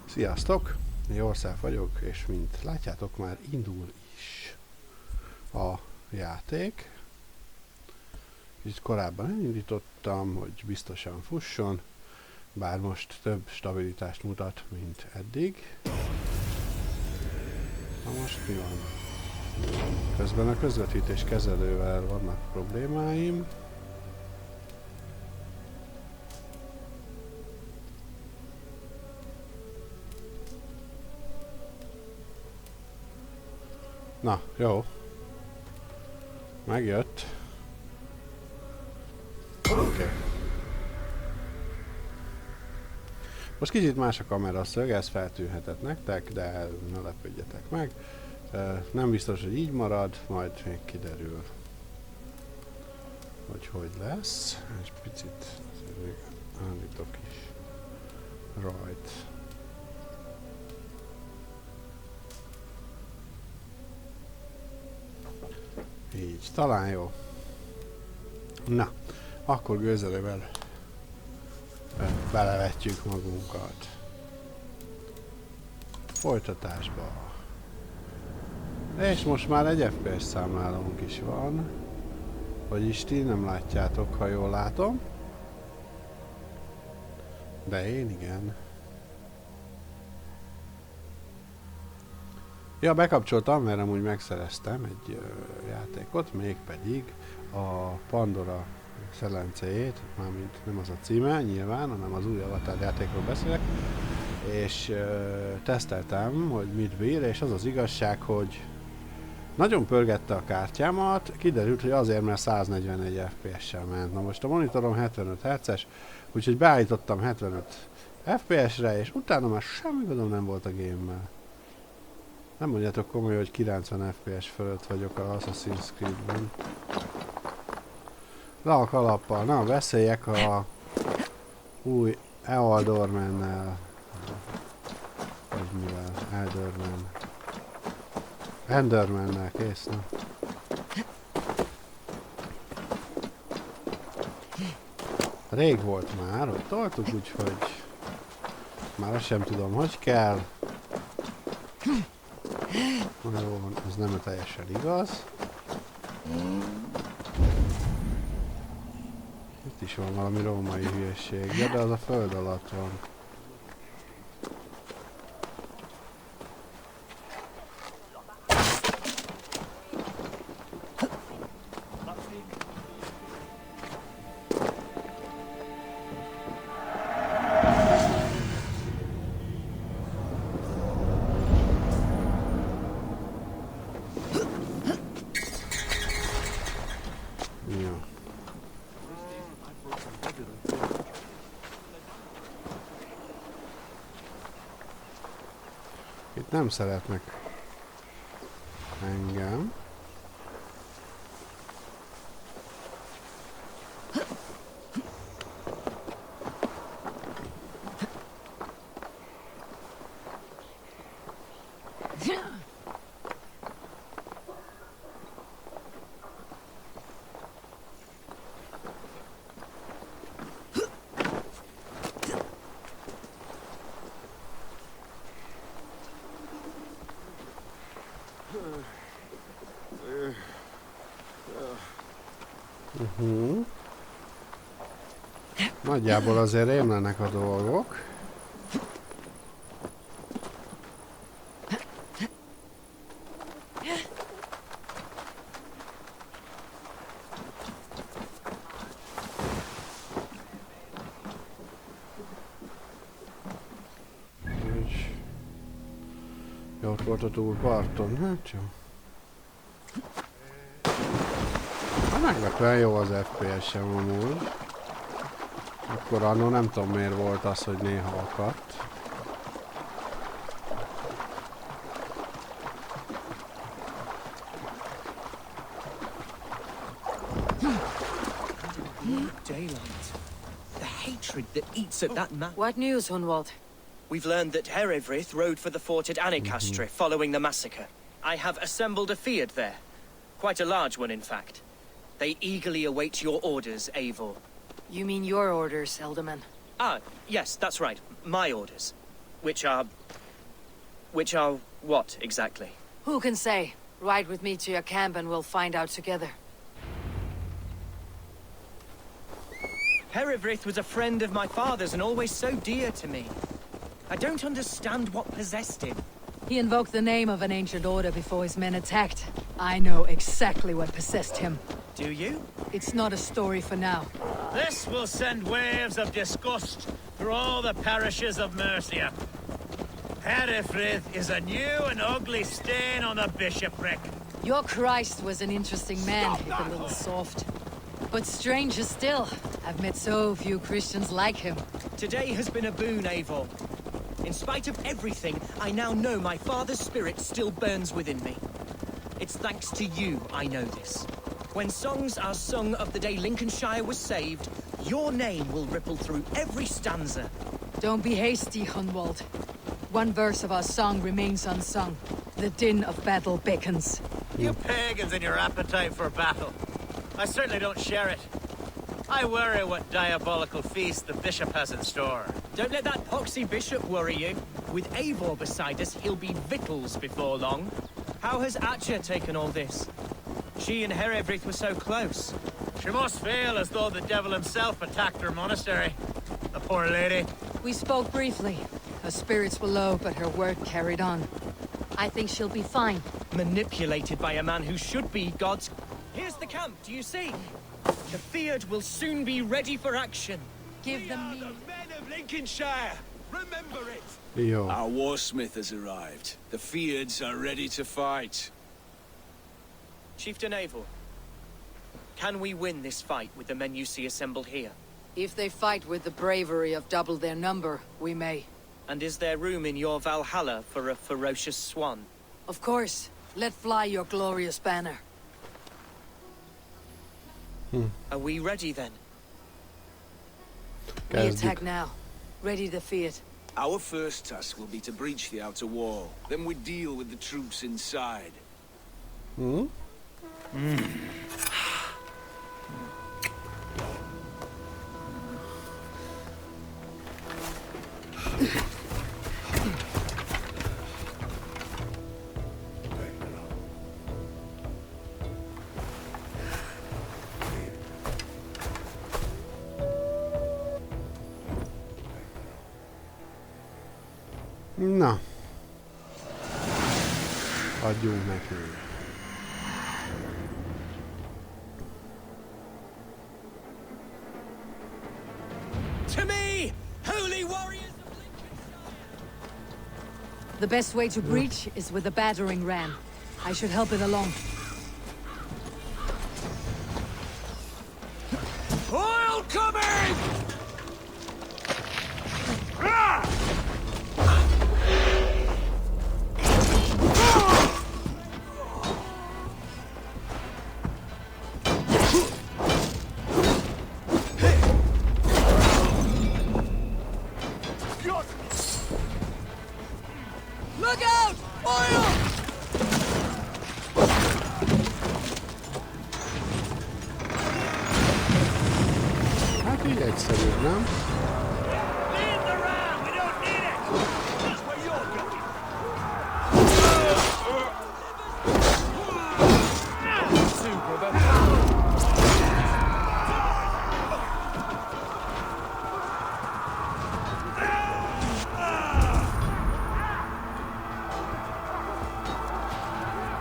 Sziasztok! Jószág vagyok, és mint látjátok, már indul is a játék. Kicsit korábban elindítottam, hogy biztosan fusson, bár most több stabilitást mutat, mint eddig. Na most mi van? Közben a közvetítés kezelővel vannak problémáim. Na, jó. Megjött. Oké. Most kicsit más a kameraszög, ez feltűnhetett nektek, de ne lepődjetek meg. Nem biztos, hogy így marad, majd még kiderül, hogy lesz. És picit még állítok is rajt. Így, talán jó. Na, akkor gőzölővel belevetjük magunkat. Folytatásba. És most már egy FPS számlálónk is van. Vagyis ti nem látjátok, ha jól látom. De én igen. Ja, bekapcsoltam, mert amúgy megszereztem egy játékot, mégpedig a Pandora szelencéjét, mármint nem az a címe nyilván, hanem az új Avatar játékról beszélek, és teszteltem, hogy mit bír, és az az igazság, hogy nagyon pörgette a kártyámat, kiderült, hogy azért, mert 144 FPS-sel ment. Na most a monitorom 75 Hz-es, úgyhogy beállítottam 75 FPS-re, és utána már semmi gondom nem volt a game-mel. Nem mondjátok komolyan, hogy 90 FPS fölött vagyok a Assassin's Creed-ben. Le a kalappal. Na, beszéljek a új Ealdormannel. Vagy mivel? Elderman. Endermannel, kész, na. Rég volt már, hogy toltuk, úgyhogy már azt sem tudom, hogy kell. Jó, ez nem teljesen igaz. Itt is van valami római hülyeség, de az a föld alatt van. Itt nem szeretnek engem. Nagyjából azért rémlenek a dolgok. Jó, ott volt a túlparton, hát jó. Meglepően jó az FPS-em amúgy. Akkor annól nem tudom miért volt az, hogy néha akadt. What news, Hunwald? We've learned that Herewrith rode for the fort at Annikastre following the massacre. I have assembled a field there. Quite a large one, in fact. They eagerly await your orders, Eivor. You mean your orders, Elderman? Ah, yes, that's right. My orders. Which are Which are what, exactly? Who can say? Ride with me to your camp and we'll find out together. Herefrith was a friend of my father's and always so dear to me. I don't understand what possessed him. He invoked the name of an ancient order before his men attacked. I know exactly what possessed him. Do you? It's not a story for now. This will send waves of disgust through all the parishes of Mercia. Herefrith is a new and ugly stain on the bishopric. Your Christ was an interesting man, if a little soft. But stranger still, I've met so few Christians like him. Today has been a boon, Eivor. In spite of everything, I now know my father's spirit still burns within me. It's thanks to you I know this. When songs are sung of the day Lincolnshire was saved, your name will ripple through every stanza. Don't be hasty, Hunwald. One verse of our song remains unsung. The din of battle beckons. You pagans and your appetite for battle. I certainly don't share it. I worry what diabolical feast the bishop has in store. Don't let that poxy bishop worry you. With Eivor beside us, he'll be victuals before long. How has Atcha taken all this? She and Herefrith were so close. She must feel as though the devil himself attacked her monastery. The poor lady. We spoke briefly. Her spirits were low, but her work carried on. I think she'll be fine. Manipulated by a man who should be God's... Here's the camp, do you see? The Fiat will soon be ready for action. Give them me. The men of Lincolnshire! Remember it! Jó. Our warsmith has arrived. The Fiads are ready to fight. Chieftain Eivor, can we win this fight with the men you see assembled here? If they fight with the bravery of double their number, we may. And is there room in your Valhalla for a ferocious swan? Of course. Let fly your glorious banner. Are we ready then? We Kezdjük. attack now. Ready the Fiat. Our first task will be to breach the outer wall. Then we deal with the troops inside. Na. Adjunk neki. To me, holy warriors of Lincolnshire! The best way to breach is with a battering ram. I should help it along. Oil coming! Look out! Oil! Hát így egyszerűbb, nem? Leave the ram! We don't need it! That's where you're going!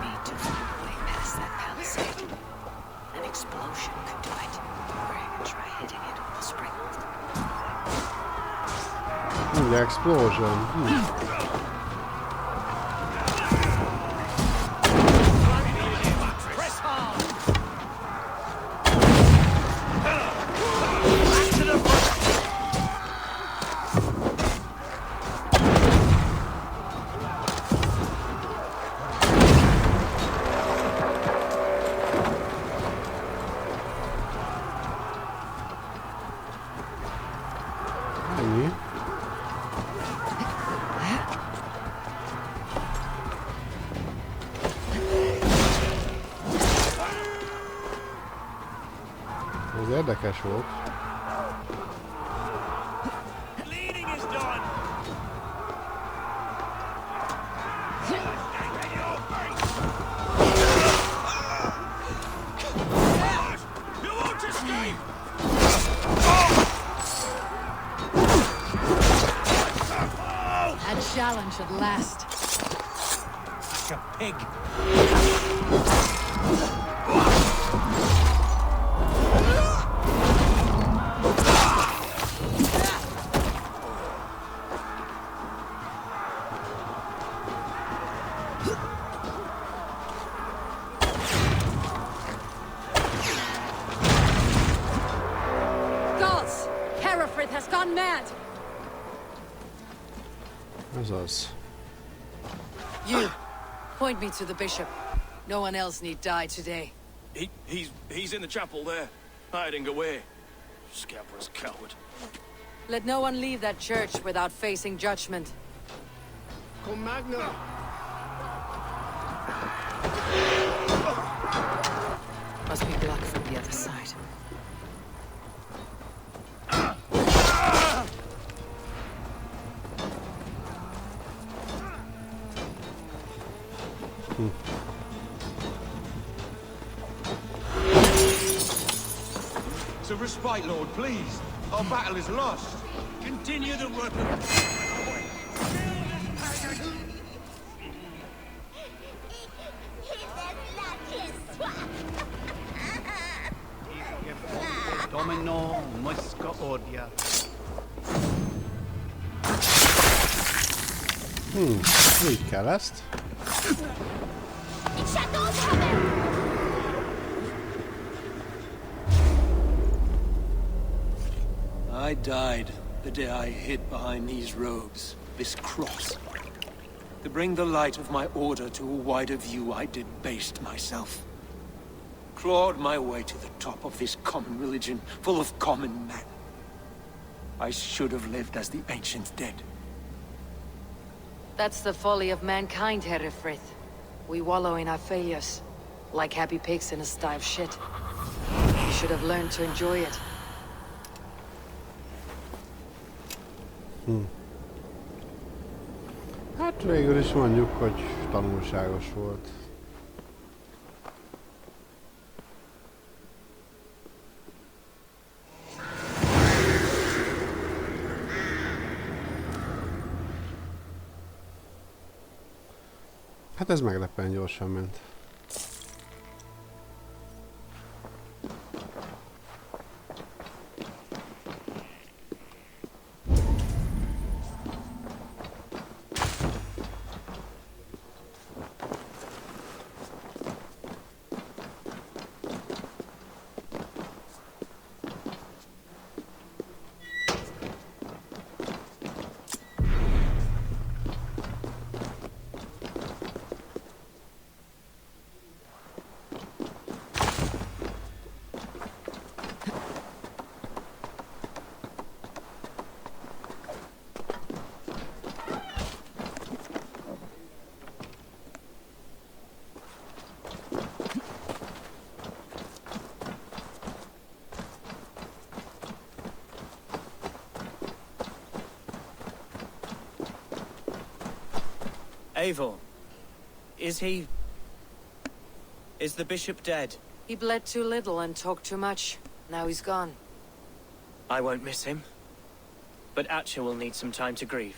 Need to find a way past that palisade. An explosion could do it. Or I could try hitting it with a spring. The explosion. Press hard! Ennyi. Ez érdekes volt. Bleeding is done! challenge at last. Like a pig. Gods! Herefrith has gone mad! Azaz. You, point me to the bishop. No one else need die today. He's in the chapel there, hiding away. Scabrous coward. Let no one leave that church without facing judgment. Con Magna! Must be blocked from the other side. It's a respite, Lord, please. Our battle is lost. Continue the work of... Domino Musca Odia. Így kell ezt. I died the day I hid behind these robes, this cross. To bring the light of my order to a wider view, I debased myself. Clawed my way to the top of this common religion, full of common men. I should have lived as the ancients did. That's the folly of mankind, Herefrith. We wallow in our failures, like happy pigs in a sty of shit. We should have learned to enjoy it. Hát végül is mondjuk, hogy tanulságos volt. Hát ez meglepően gyorsan ment. Eivor, is he... Is the bishop dead? He bled too little and talked too much. Now he's gone. I won't miss him. But Atcha will need some time to grieve.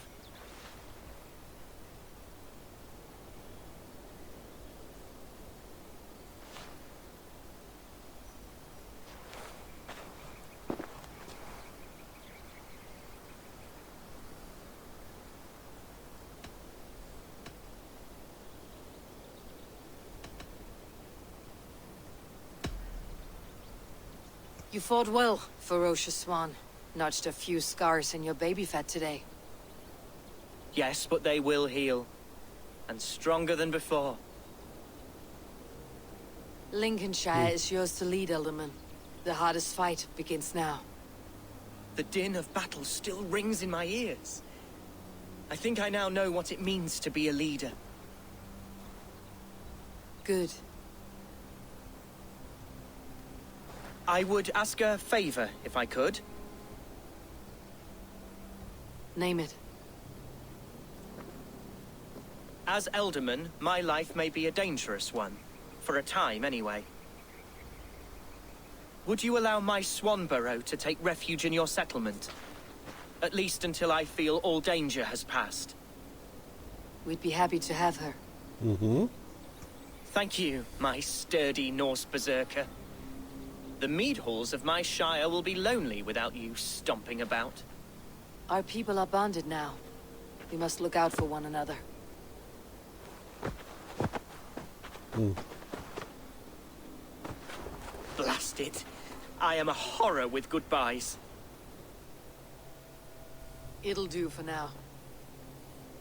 You fought well, ferocious swan. Notched a few scars in your baby fat today. Yes, but they will heal. And stronger than before. Lincolnshire is yours to lead, Elderman. The hardest fight begins now. The din of battle still rings in my ears. I think I now know what it means to be a leader. Good. I would ask a favor, if I could. Name it. As Elderman, my life may be a dangerous one. For a time, anyway. Would you allow my Swanborough to take refuge in your settlement? At least until I feel all danger has passed. We'd be happy to have her. Mm-hmm. Thank you, my sturdy Norse berserker. The mead halls of my shire will be lonely without you stomping about. Our people are bonded now. We must look out for one another. Blast it. I am a horror with goodbyes. It'll do for now.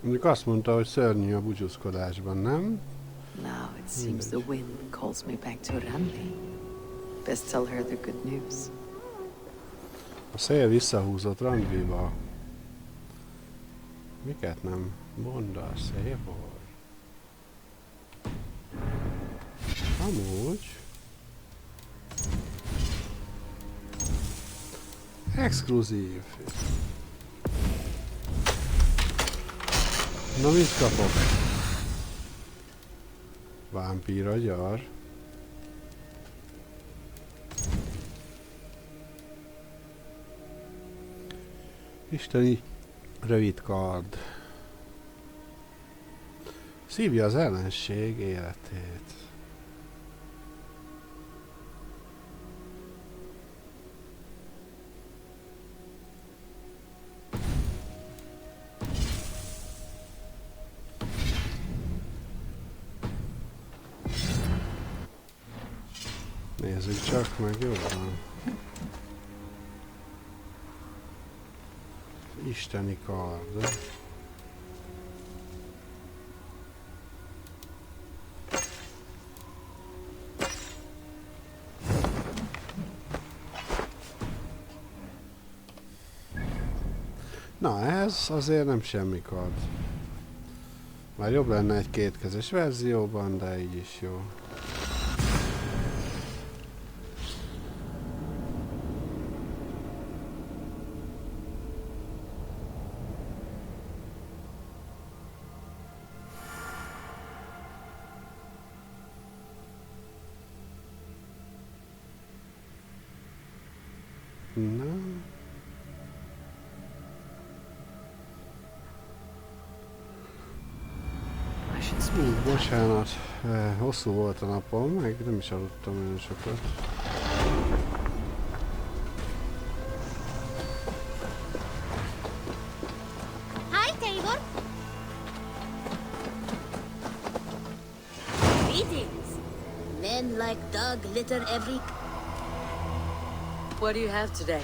Mondjuk azt mondta, hogy szörnyű a búcsúzkodásban, nem? Now it seems the wind calls me back to Ranli. Best tell her the good news. A szél visszahúzott Randviba. Miket nem mondasz, Eivor? Amúgy... Exkluzív. Na mit kapok? Vámpír agyar. Isteni rövid kard. Szívja az ellenség életét. Nézzük csak meg jobban. Isteni kard. Na ez azért nem semmi kard. Már jobb lenne egy kétkezes verzióban, de így is jó. Na. Bocsánat, hosszú volt a napom, meg nem is aludtam olyan sokat. Hi, Eivor. Greetings. Men like dog litter every... What do you have today?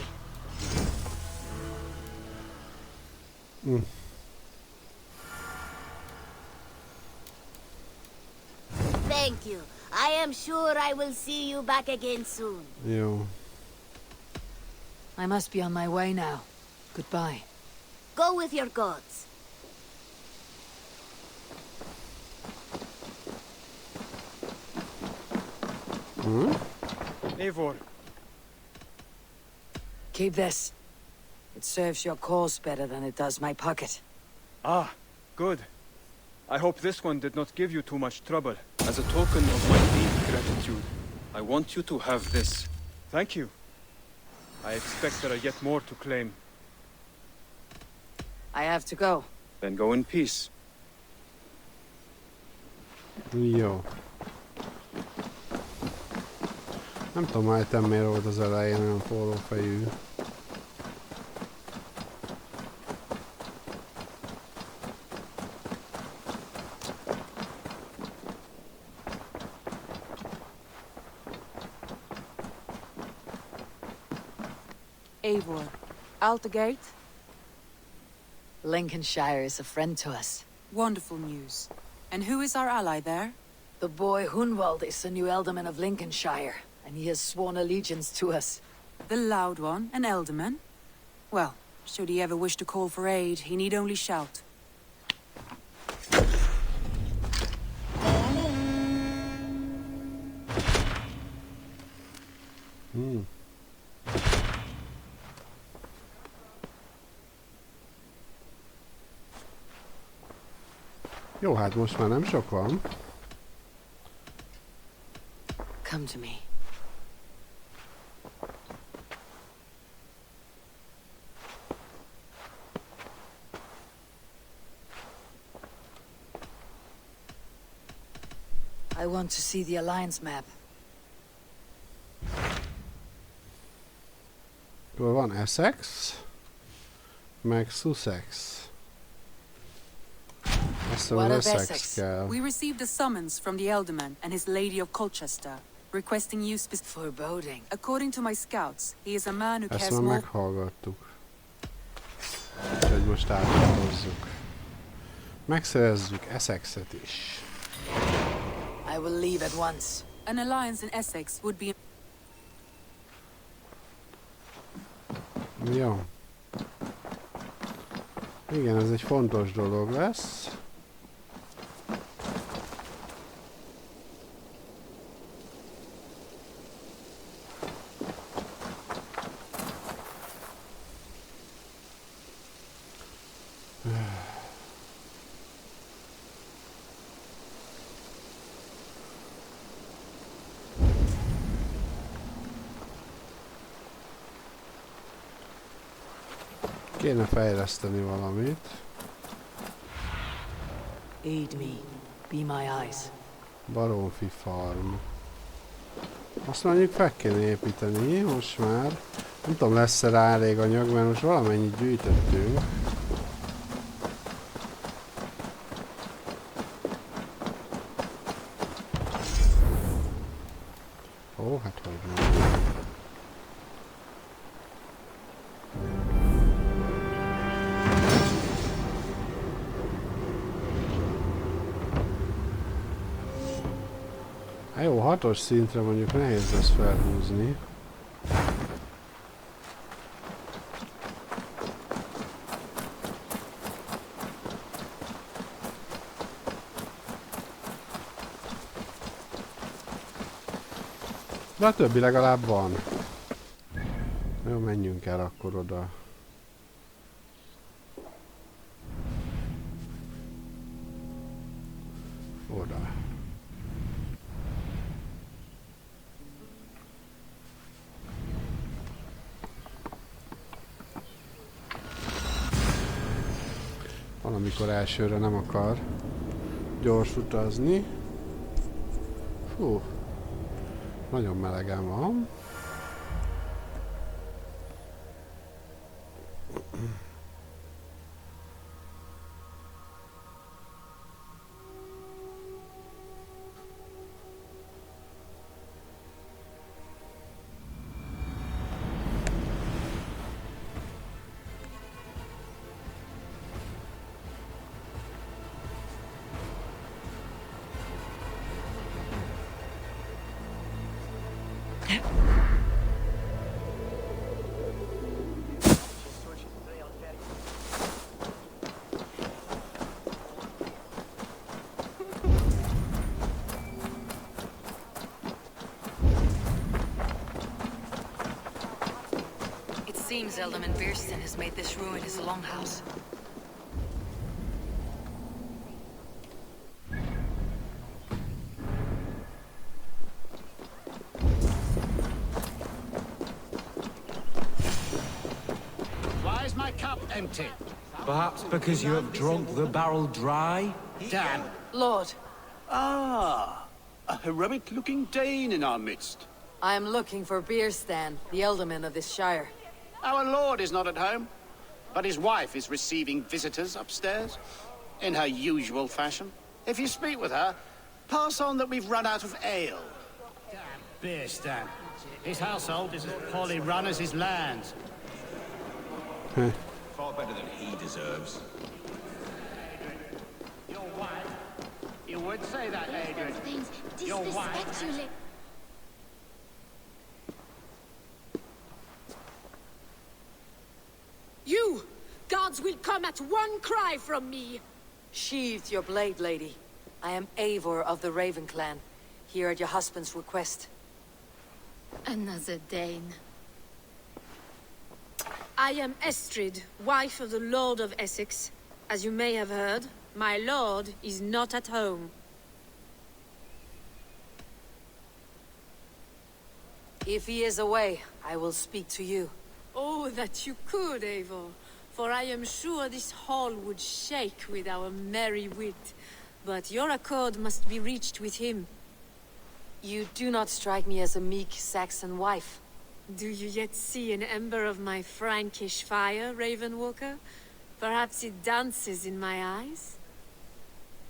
Thank you. I am sure I will see you back again soon. Jó. I must be on my way now. Goodbye. Go with your gods. Eivor, Keep this. It serves your cause better than it does my pocket. Ah, good. I hope this one did not give you too much trouble. As a token of my deep gratitude, I want you to have this. Thank you. I expect there are yet more to claim. I have to go. Then go in peace. Jó. Nem tudom, Item miért volt az elején olyan forrófejű. Eivor, out the gate? Lincolnshire is a friend to us. Wonderful news. And who is our ally there? The boy Hunwald is the new alderman of Lincolnshire, and he has sworn allegiance to us. The loud one, an elderman? Well, should he ever wish to call for aid, he need only shout. Jó, hát most már nem sok van. Come to me. I want to see the Alliance map. Akkor van Essex, meg Sussex. Azt What az of Essex Essex? kell. We received a summons from the Elderman and his Lady of Colchester, requesting you Foreboding. According to my scouts, he is a man who Ezt cares már more... meghallgattuk. Úgyhogy most átlapozzuk. Megszerezzük Essexet is. I will leave at once. An alliance in Essex would be... Jó. Igen, ez egy fontos dolog lesz. Kéne fejleszteni valamit. Aid me. Be my eyes. Baromfi farm. Azt mondjuk fel kéne építeni most már. Nem tudom, lesz-e rá elég anyag, mert most valamennyit gyűjtöttünk. Ó, hát hogy nem. Hát jó, 6-os szintre mondjuk nehéz lesz felhúzni. De a többi legalább van. Jó, menjünk el akkor oda. Oda. Van, amikor elsőre nem akar gyors utazni. Fú, nagyon melegen van. Seems Eldam and Beerston has made this ruin his longhouse. Why is my cup empty? Perhaps because you have drunk the barrel dry? Damn. Lord, Ah, a heroic-looking Dane in our midst. I am looking for Beerstan, the Ealdorman of this shire. Our lord is not at home, but his wife is receiving visitors upstairs, in her usual fashion. If you speak with her, pass on that we've run out of ale. Damn Beerstan. His household is as poorly run as his lands. Far better than he deserves. Your wife? You would say that, Adrian. Things Your wife? disrespectfully. You! Guards will come at one cry from me! Sheathe your blade, lady. I am Eivor of the Raven clan, here at your husband's request. Another Dane. I am Estrid, wife of the Lord of Essex. As you may have heard, my lord is not at home. If he is away, I will speak to you. Oh, that you could, Eivor. For I am sure this hall would shake with our merry wit. But your accord must be reached with him. You do not strike me as a meek Saxon wife. Do you yet see an ember of my Frankish fire, Ravenwalker? Perhaps it dances in my eyes?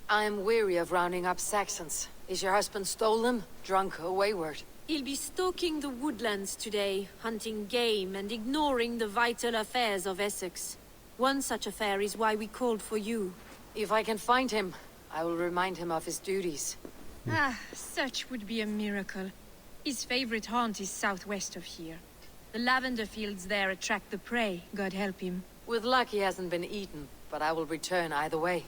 I am weary of rounding up Saxons. Is your husband stolen, drunk, or wayward? He'll be stalking the woodlands today, hunting game and ignoring the vital affairs of Essex. One such affair is why we called for you. If I can find him, I will remind him of his duties. Ah, such would be a miracle. His favorite haunt is southwest of here. The lavender fields there attract the prey, God help him. With luck he hasn't been eaten, but I will return either way.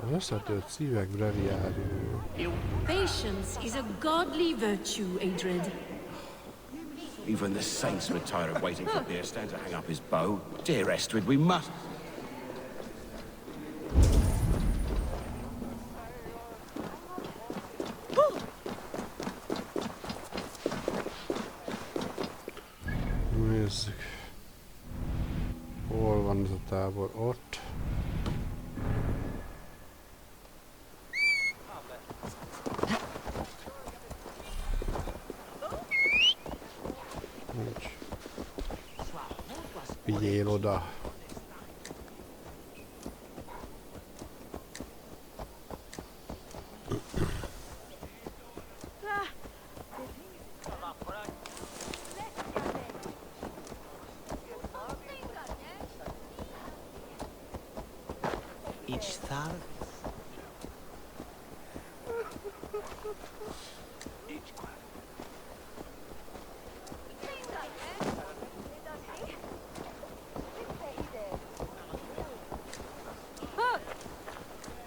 Az összetört szívek breviáriuma. Patience is a godly virtue, Adred. Even the saints were tired of waiting for Beerstan to hang up his bow. Dear Estrid, we must... Nézzük. Hol van ez a tábor? Ott. Nincs. Vigyél oda.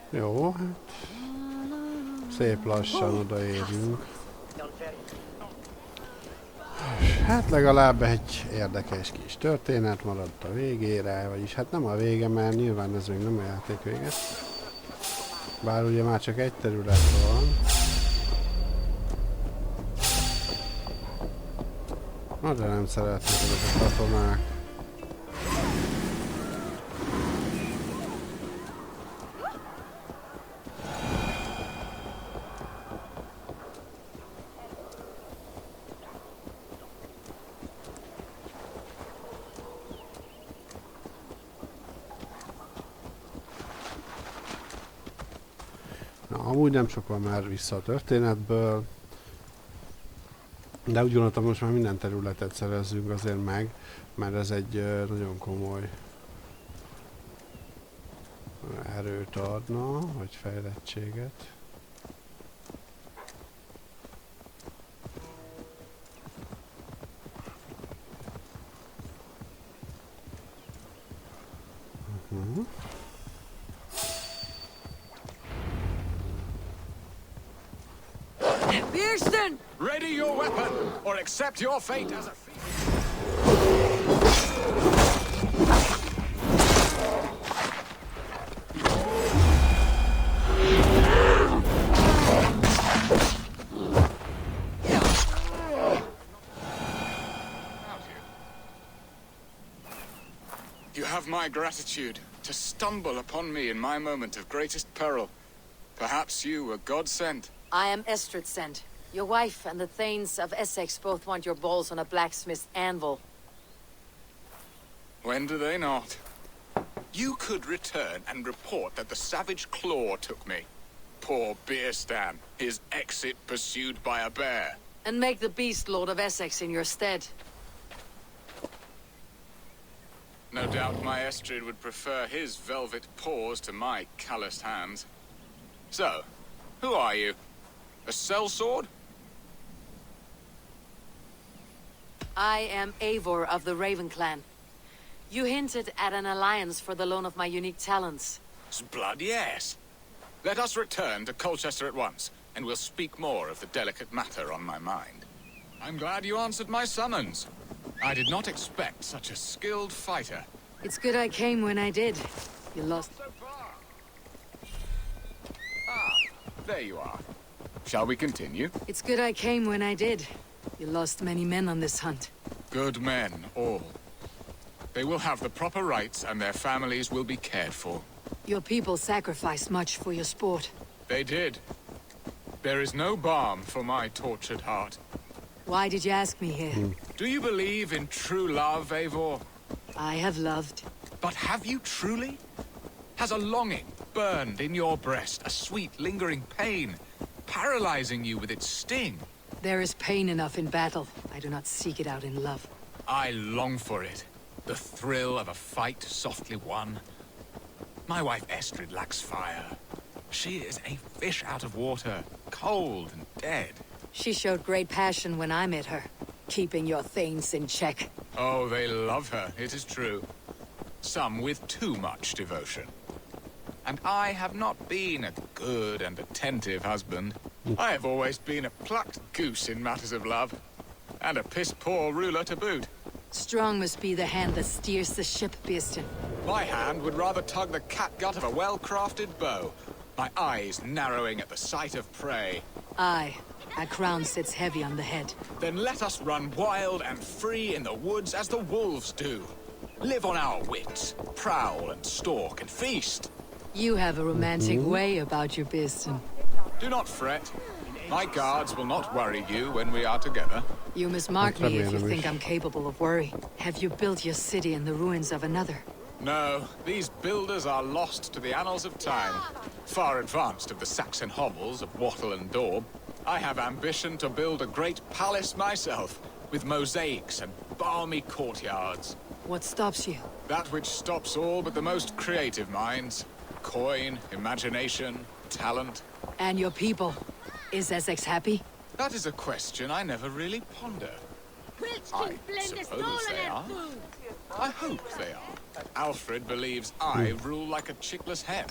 Jó, hát szép lassan odaérünk. Hát legalább egy érdekes kis történet maradt a végére, vagyis hát nem a vége, mert nyilván ez még nem a játék vége. Bár ugye már csak egy terület van. Na, de nem szeretnék ezek a katonák. Amúgy nem sok van már vissza a történetből, de úgy gondoltam, most már minden területet szerezzünk azért meg, mert ez egy nagyon komoly erőt adna, vagy fejlettséget. Ready your weapon, or accept your fate as a thief. You have my gratitude to stumble upon me in my moment of greatest peril. Perhaps you were God sent. I am Estrid sent. Your wife and the Thanes of Essex both want your balls on a blacksmith's anvil. When do they not? You could return and report that the savage Claw took me. Poor Beerstan, his exit pursued by a bear. And make the beast Lord of Essex in your stead. No doubt my Estrid would prefer his velvet paws to my calloused hands. So, who are you? A sellsword? I am Eivor of the Raven clan. You hinted at an alliance for the loan of my unique talents. Blood, yes. Let us return to Colchester at once, and we'll speak more of the delicate matter on my mind. I'm glad you answered my summons. I did not expect such a skilled fighter. It's good I came when I did. You lost. Ah, there you are. Shall we continue? It's good I came when I did. You lost many men on this hunt. Good men, all. They will have the proper rights and their families will be cared for. Your people sacrificed much for your sport. They did. There is no balm for my tortured heart. Why did you ask me here? Do you believe in true love, Eivor? I have loved. But have you truly? Has a longing burned in your breast, a sweet, lingering pain, paralyzing you with its sting? There is pain enough in battle. I do not seek it out in love. I long for it. The thrill of a fight softly won. My wife Estrid lacks fire. She is a fish out of water, cold and dead. She showed great passion when I met her, keeping your thanes in check. Oh, they love her, it is true. Some with too much devotion. And I have not been a good and attentive husband. I have always been a plucked goose in matters of love. And a piss-poor ruler to boot. Strong must be the hand that steers the ship, Beeston. My hand would rather tug the catgut of a well-crafted bow. My eyes narrowing at the sight of prey. Aye, a crown sits heavy on the head. Then let us run wild and free in the woods as the wolves do. Live on our wits, prowl and stalk and feast. You have a romantic way about you, Beeston. Do not fret. My guards will not worry you when we are together. You must mark me if you think I'm capable of worry. Have you built your city in the ruins of another? No, these builders are lost to the annals of time. Far advanced of the Saxon hovels of Wattle and Daub. I have ambition to build a great palace myself, with mosaics and balmy courtyards. What stops you? That which stops all but the most creative minds. Coin, imagination, talent. And your people? Is Essex happy? That is a question I never really ponder. I suppose they are. I hope they are. Alfred believes I rule like a chickless hen,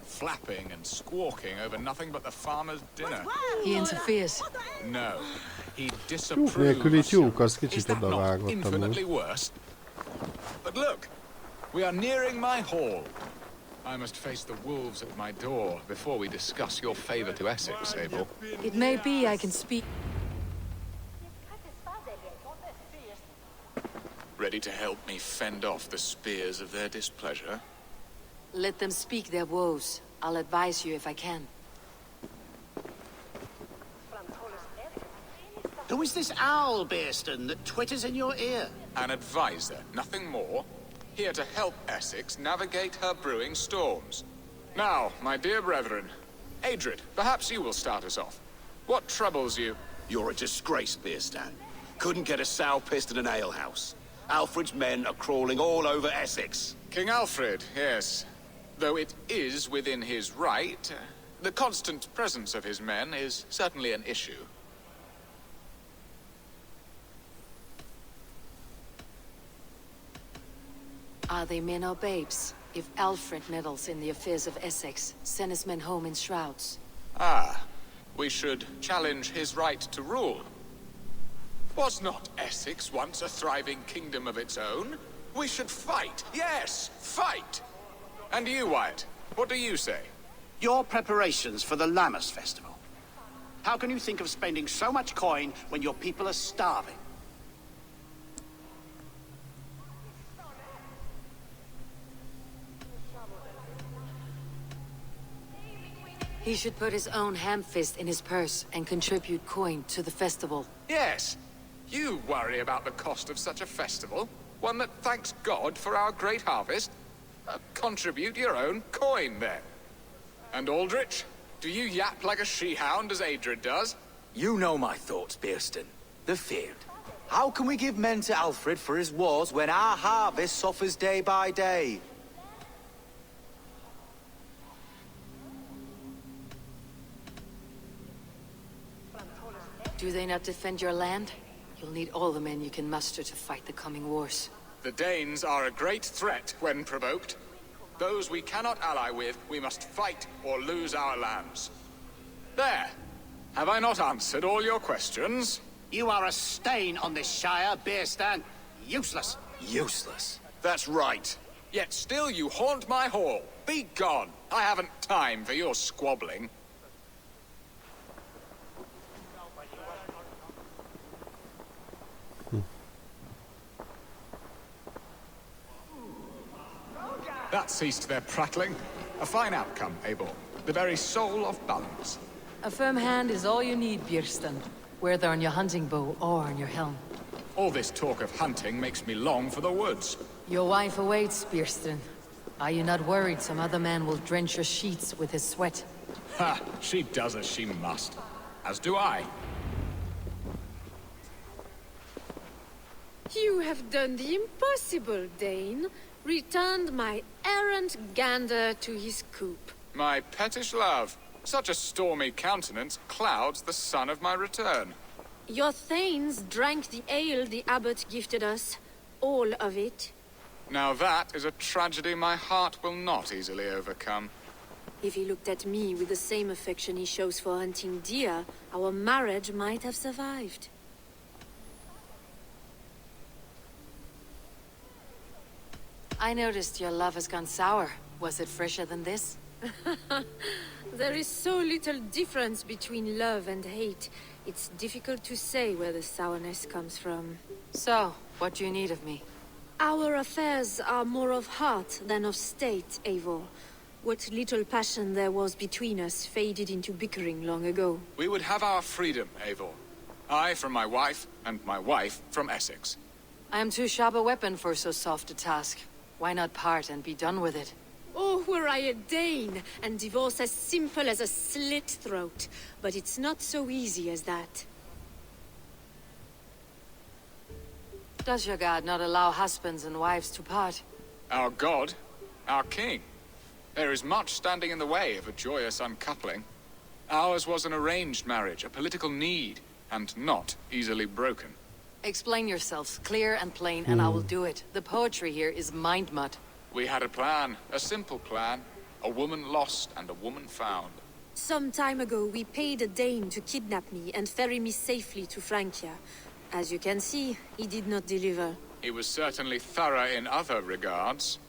flapping and squawking over nothing but the farmer's dinner. He interferes. No, he Nélküli disapproves. tyúk, az Is kicsit that not odavágott infinitely amúgy. worse? But look, we are nearing my hall. I must face the wolves at my door before we discuss your favor to Essex, Abel. It may be I can speak. Ready to help me fend off the spears of their displeasure? Let them speak their woes. I'll advise you if I can. Who is this owl, Beeston, that twitters in your ear? An advisor, nothing more. Here to help Essex navigate her brewing storms. Now, my dear brethren, Adrid, perhaps you will start us off. What troubles you? You're a disgrace, Beerstan. Couldn't get a sow pissed in an alehouse. Alfred's men are crawling all over Essex. King Alfred, yes. Though it is within his right, the constant presence of his men is certainly an issue. Are they men or babes? If Alfred meddles in the affairs of Essex, send his men home in shrouds. Ah, we should challenge his right to rule. Was not Essex once a thriving kingdom of its own? We should fight, yes, fight! And you, Wyatt, what do you say? Your preparations for the Lammas festival. How can you think of spending so much coin when your people are starving? He should put his own ham-fist in his purse and contribute coin to the festival. Yes, you worry about the cost of such a festival, one that thanks God for our great harvest. Contribute your own coin, then. And Aldrich, do you yap like a she-hound as Adrid does? You know my thoughts, Beerston. The feared. How can we give men to Alfred for his wars when our harvest suffers day by day? Do they not defend your land? You'll need all the men you can muster to fight the coming wars. The Danes are a great threat when provoked. Those we cannot ally with, we must fight or lose our lands. There! Have I not answered all your questions? You are a stain on this shire, Beerstan. Useless. Useless? That's right. Yet still you haunt my hall. Be gone. I haven't time for your squabbling. That ceased their prattling. A fine outcome, Eivor. The very soul of balance. A firm hand is all you need, Björsten. Whether on your hunting bow or on your helm. All this talk of hunting makes me long for the woods. Your wife awaits, Björsten. Are you not worried some other man will drench your sheets with his sweat? Ha! She does as she must. As do I. You have done the impossible, Dane. Returned my errant gander to his coop. My pettish love. Such a stormy countenance clouds the sun of my return. Your thanes drank the ale the abbot gifted us. All of it. Now that is a tragedy my heart will not easily overcome. If he looked at me with the same affection he shows for hunting deer, our marriage might have survived. I noticed your love has gone sour. Was it fresher than this? There is so little difference between love and hate. It's difficult to say where the sourness comes from. So, what do you need of me? Our affairs are more of heart than of state, Eivor. What little passion there was between us faded into bickering long ago. We would have our freedom, Eivor. I from my wife, and my wife from Essex. I am too sharp a weapon for so soft a task. Why not part and be done with it? Oh, were I a Dane, and divorce as simple as a slit throat. But it's not so easy as that. Does your god not allow husbands and wives to part? Our god? Our king? There is much standing in the way of a joyous uncoupling. Ours was an arranged marriage, a political need, and not easily broken. Explain yourselves, clear and plain, and I will do it. The poetry here is mind mud. We had a plan, a simple plan. A woman lost and a woman found. Some time ago, we paid a Dane to kidnap me and ferry me safely to Francia. As you can see, he did not deliver. He was certainly thorough in other regards.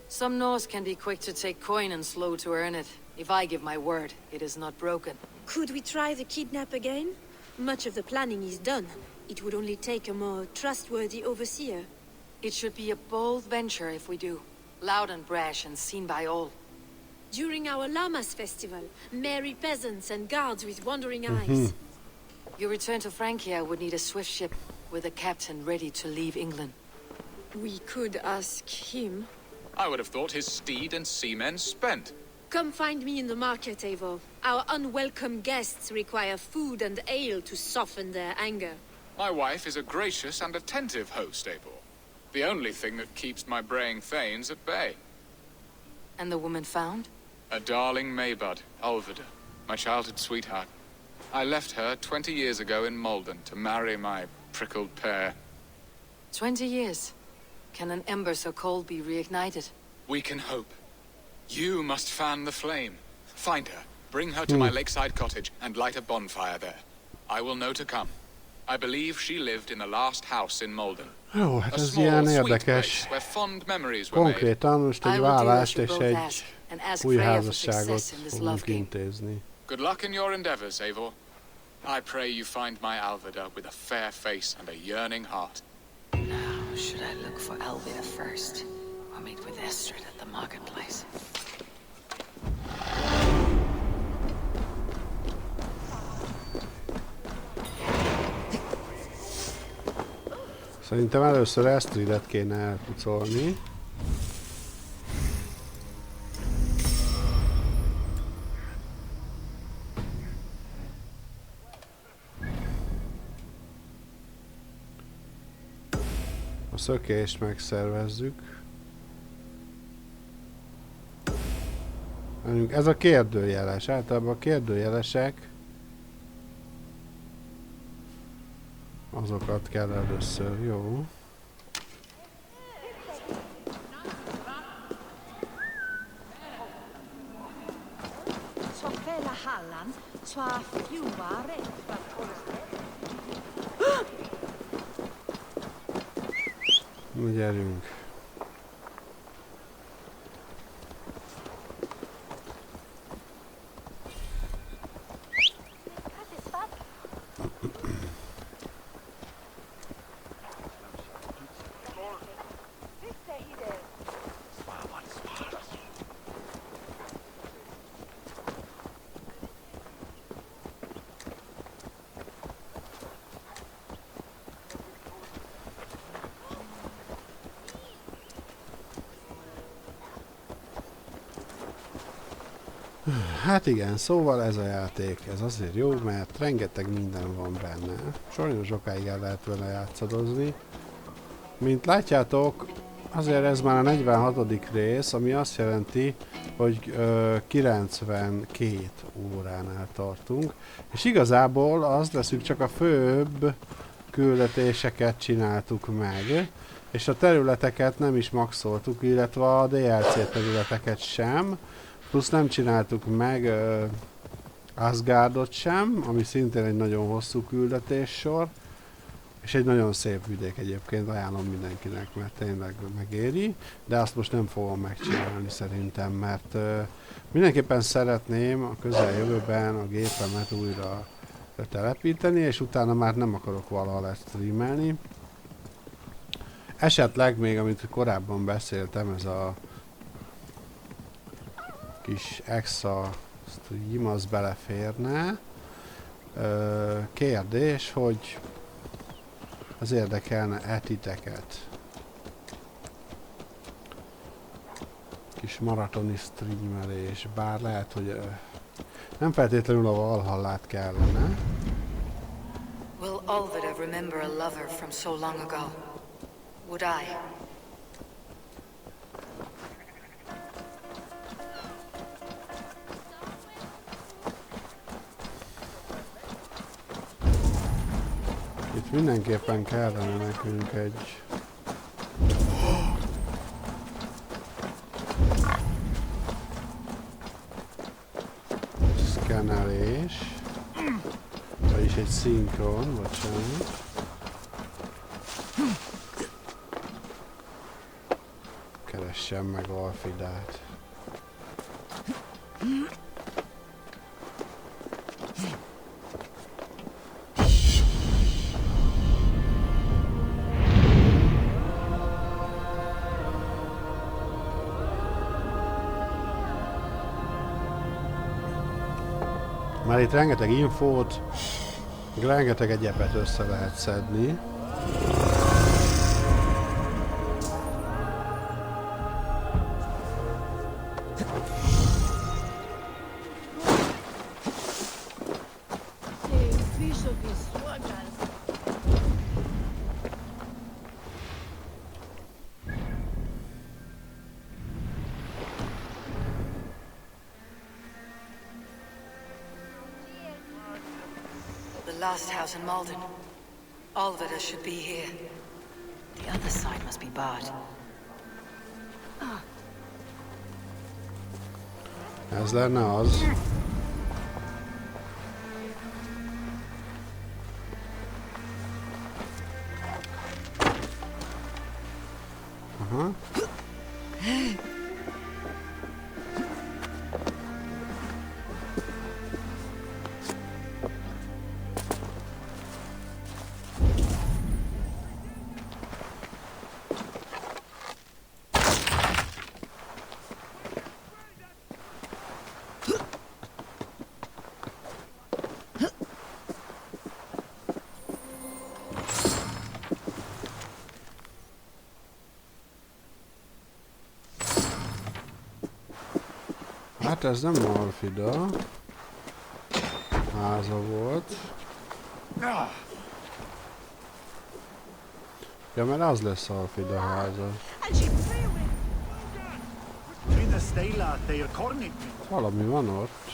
Some Norse can be quick to take coin and slow to earn it. If I give my word, it is not broken. Could we try the kidnap again? Much of the planning is done. It would only take a more trustworthy overseer. It should be a bold venture if we do. Loud and brash and seen by all. During our Llamas festival, merry peasants and guards with wandering eyes. Your return to Francia would need a swift ship with a captain ready to leave England. We could ask him. I would have thought his steed and seamen spent. Come find me in the market, Eivor. Our unwelcome guests require food and ale to soften their anger. My wife is a gracious and attentive host, Eivor. The only thing that keeps my braying thanes at bay. And the woman found? A darling Maybud, Alvida, my childhood sweetheart. I left her 20 years ago in Malden to marry my prickled pear. 20 years? Can an ember so cold be reignited? We can hope. You must fan the flame. Find her, bring her to my lakeside cottage, and light a bonfire there. I will know to come. I believe she lived in the last house in Malden. Jó, hát ez ilyen érdekes. Konkrétan most egy vállást és egy új házasságot fogunk intézni. Good luck in your endeavors, Eivor. I pray you find my Alvida with a fair face and a yearning heart. Now, should I look for Alvida first, or meet with Estrid at the marketplace? Szerintem először Estridet kéne elpucolni. A szökést megszervezzük. Ez a kérdőjeles. Általában a kérdőjelesek azokat kell először, jó. Na gyerünk. Hát igen, szóval ez a játék, ez azért jó, mert rengeteg minden van benne. Sajnos sokáig el lehet vele játszadozni. Mint látjátok, azért ez már a 46. rész, ami azt jelenti, hogy 92 óránál tartunk. És igazából az leszünk, csak a főbb küldetéseket csináltuk meg, és a területeket nem is maxoltuk, illetve a DLC területeket sem. Plusz nem csináltuk meg Asgardot sem, ami szintén egy nagyon hosszú küldetéssor. És egy nagyon szép vidék egyébként, ajánlom mindenkinek, mert tényleg megéri. De azt most nem fogom megcsinálni szerintem, mert mindenképpen szeretném a közeljövőben a gépemet újra telepíteni, és utána már nem akarok valaha streamelni. Esetleg még, amit korábban beszéltem, ez a kis extra stream, az beleférne. Kérdés, hogy az érdekelne titeket. Kis maratoni streamelés, bár lehet, hogy nem feltétlenül a Valhallát kellene. Will Alvida remember a lover from so long ago? Would I? Itt mindenképpen kellene nekünk egy... szkennelés. Vagyis egy szinkron, bocsánat. Keressem meg Alfidát. Már itt rengeteg infót, rengeteg egyebet össze lehet szedni. Last house in Malden. Alvida should be here. The other side must be barred. Ez lenne az. Aha. Hát ez nem Alfida háza volt. Ja, mert az lesz Alfida háza. Valami van ott.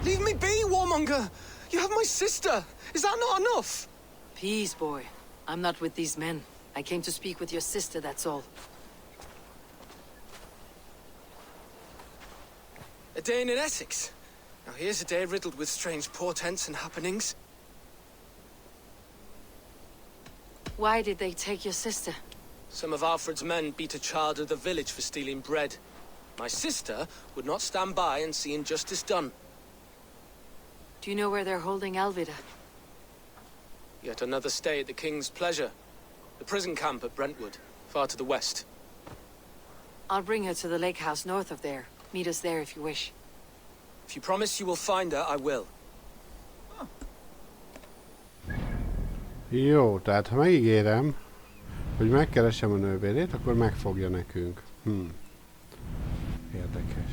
Leave me be, warmonger! You have my sister! Is that not enough? Peace, boy. I'm not with these men. I came to speak with your sister, that's all. A day in Essex. Now here's a day riddled with strange portents and happenings. Why did they take your sister? Some of Alfred's men beat a child of the village for stealing bread. My sister would not stand by and see injustice done. Do you know where they're holding Alvida? Yet another stay at the King's pleasure. The prison camp at Brentwood, far to the west. I'll bring her to the lake house north of there. Meet us there if you wish. If you promise you will find her, I will. Jó, tehát ha megígérem, hogy megkeresem a nővérét, akkor megfogja nekünk. Érdekes.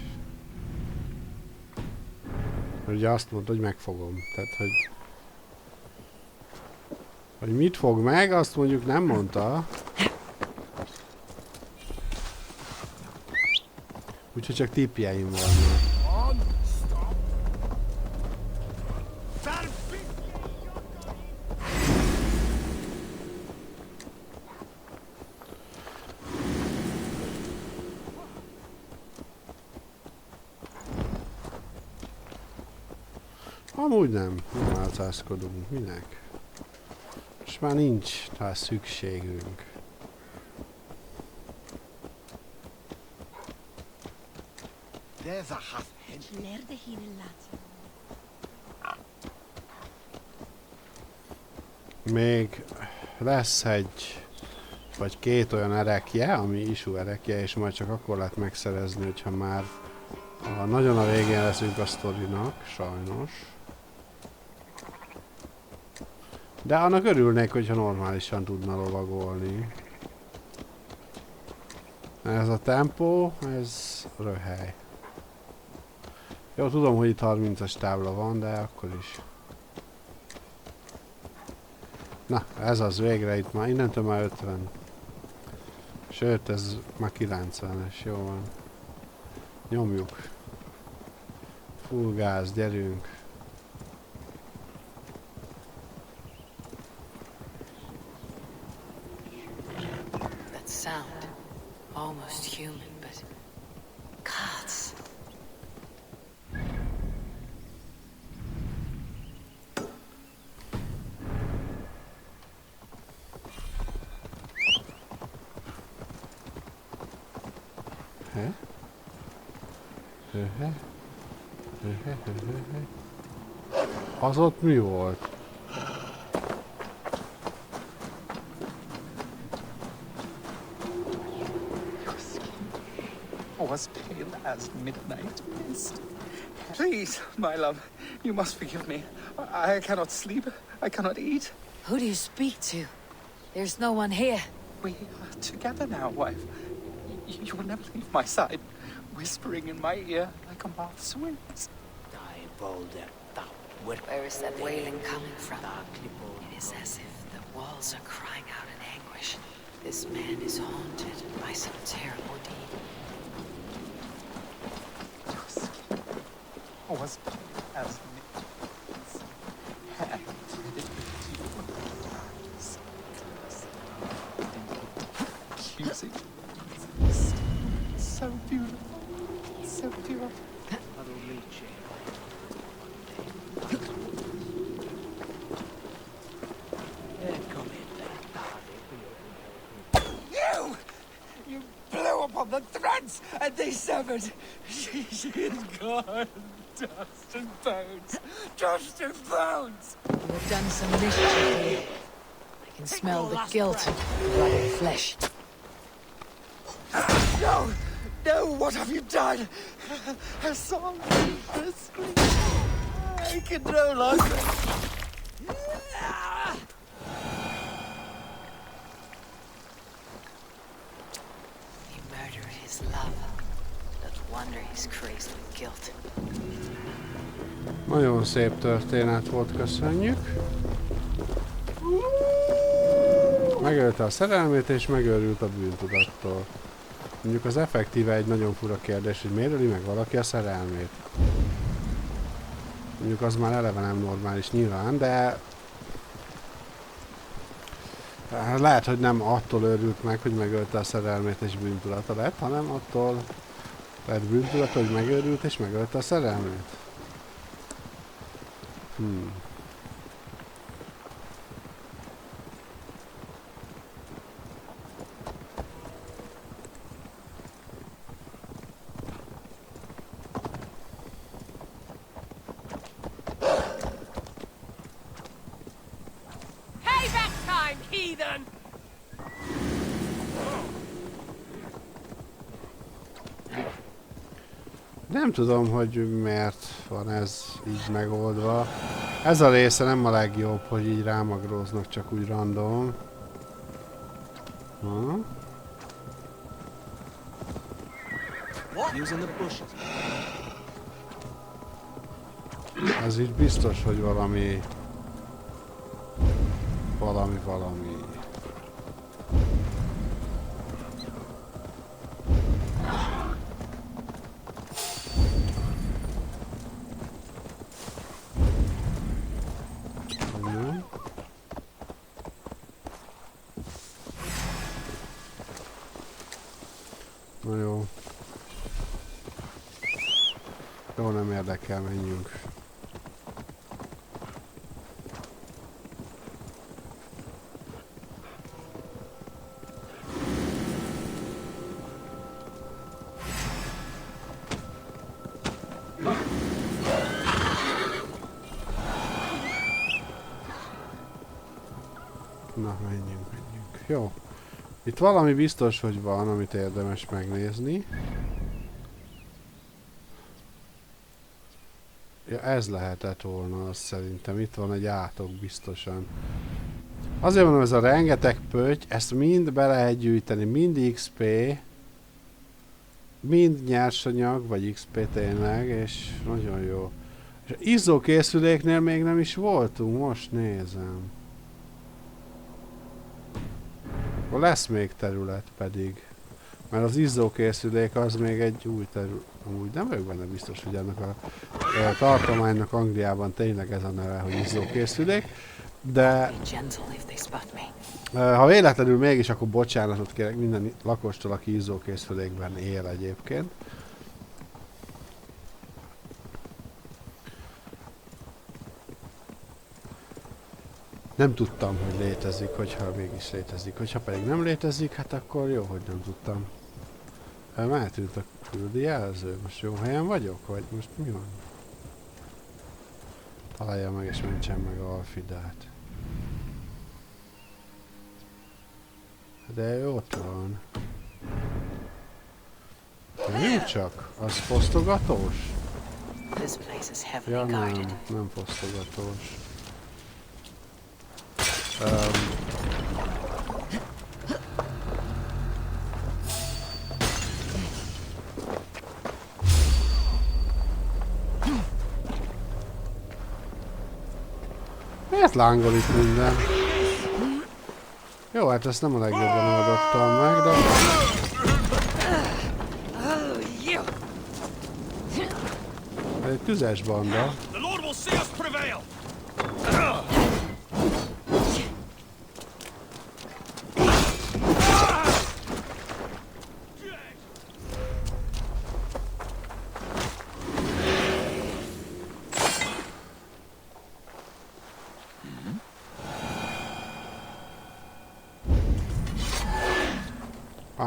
Ugye azt mondta, hogy megfogom. Tehát, hogy mit fog meg, azt mondjuk nem mondta. Úgyhogy csak tippjeim vannak. Amúgy nem álcázkodunk. Minek? Most már nincs rá szükségünk. Még lesz egy vagy két olyan erekje, ami isú erekje, és majd csak akkor lehet megszerezni, hogyha már nagyon a végén leszünk a sztorinak, sajnos. De annak örülnék, hogyha normálisan tudna lovagolni. Ez a tempó, ez röhely. Jó, tudom, hogy itt 30-as tábla van, de akkor is. Na, ez az végre itt már, innentől már 50. Sőt, ez már 90-es, jó van. Nyomjuk. Full gáz, gyerünk. That sound, almost human, but gods. Az ott mi volt? Was pale as midnight mist. Please, my love, you must forgive me. I cannot sleep. I cannot eat. Who do you speak to? There's no one here. We are together now, wife. You will never leave my side, whispering in my ear like a moth's wings. Where is that wailing coming from? It is as if the walls are crying out in anguish. This man is haunted by some terrible deed. Was pale as midnight. Hand accusing. So beautiful. So beautiful. You blew upon the threads and they severed. She is gone. Dust and bones. Dust and bones. You have done some mischief here. I can smell the guilt in the rotting flesh. No! No, what have you done? Her song, her scream. I can no longer. He murdered his love. No wonder he's crazed with guilt. Nagyon szép történet volt, köszönjük. Megölte a szerelmét és megőrült a bűntudattól. Mondjuk az effektíve egy nagyon fura kérdés, hogy miért öli meg valaki a szerelmét. Mondjuk az már eleve nem normális nyilván, de lehet, hogy nem attól őrült meg, hogy megölte a szerelmét és bűntudata lett, hanem attól lett bűntudata, hogy megőrült és megölte a szerelmét. Payback time, heathen! Nem tudom, hogy miért van ez így megoldva. Ez a része nem a legjobb, hogy így rámagróznak csak úgy random. Ez így biztos, hogy valami... Na jó. Jó, nem érdekel, menjünk. Na, menjünk. Jó. Itt valami biztos, hogy van, amit érdemes megnézni. Ja, ez lehetett volna, azt szerintem. Itt van egy átok biztosan. Azért mondom, ez a rengeteg pötty, ezt mind be lehet gyűjteni, mind XP, mind nyersanyag, vagy XP tényleg, és nagyon jó. És izzókészüléknél még nem is voltunk, most nézem. Lesz még terület pedig. Mert az izzókészülék az még egy új terület. Úgy nem vagyok benne biztos, hogy ennek a tartománynak Angliában tényleg ez a neve, hogy izzókészülék. De ha véletlenül mégis, akkor bocsánatot kérek minden lakostól, aki izzókészülékben él egyébként. Nem tudtam, hogy létezik, hogyha mégis létezik. Hogyha pedig nem létezik, hát akkor jó, hogy nem tudtam. Eltűnt a küldi jelző. Most jó helyen vagyok? Vagy most mi van? Találja meg és mentsem meg a Alfidát. De ő ott van. Nem csak. Az fosztogatós? Ja nem fosztogatós. Miért lángol itt minden? Jó, hát ezt nem a legjobban oldottam meg, de... Ez egy tüzes banda.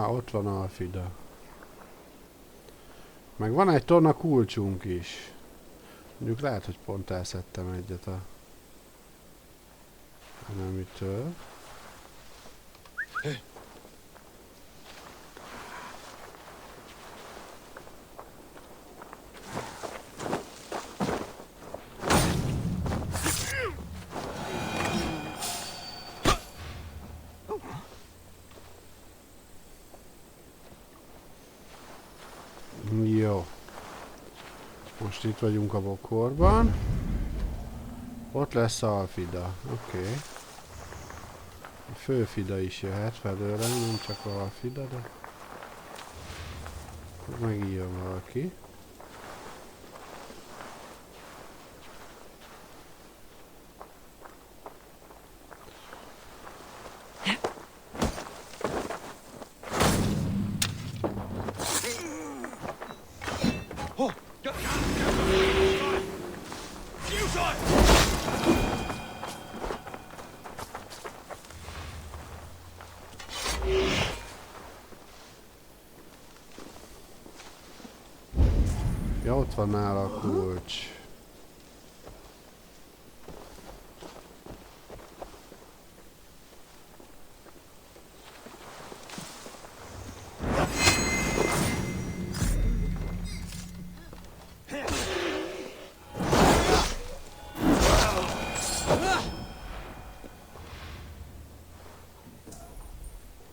Ott van Alfida. Meg van egy torna kulcsunk is. Mondjuk lehet, hogy pont elszedtem egyet a nemitől. Jó. Most itt vagyunk a bokorban. Ott lesz Alfida. Oké. A főfida is jöhet felőlem, nem csak Alfida, de... Megijön valaki. Ja, ott van nála a kulcs.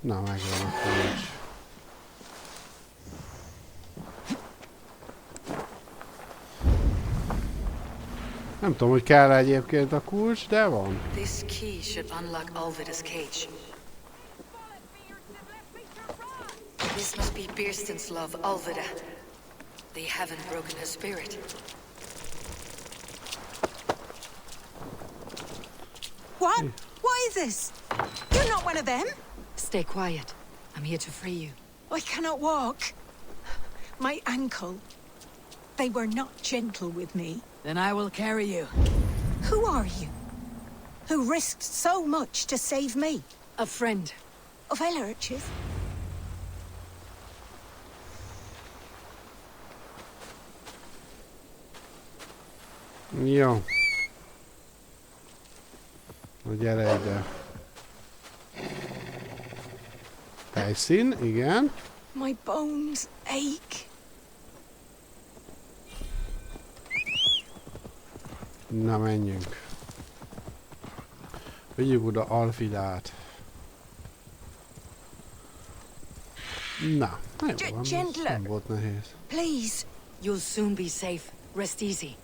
Na, megvan a kulcs. Nem tudom, hogy kell egyébként a kulcs, de van. This key should unlock Ulvida's cage. This must be Beerston's love, Ulvida. They haven't broken her spirit. What? What is this? You're not one of them? Stay quiet. I'm here to free you. I cannot walk. My ankle. They were not gentle with me. Then I will carry you. Who are you? Who risked so much to save me? A friend. Of Elrich's? Jó. Na gyere ide. Helyszín, igen. My bones ache. Na menjünk. Vigyük oda Alfidát. Na, jó van, nem volt nehéz. Please. You'll soon be safe. Rest easy.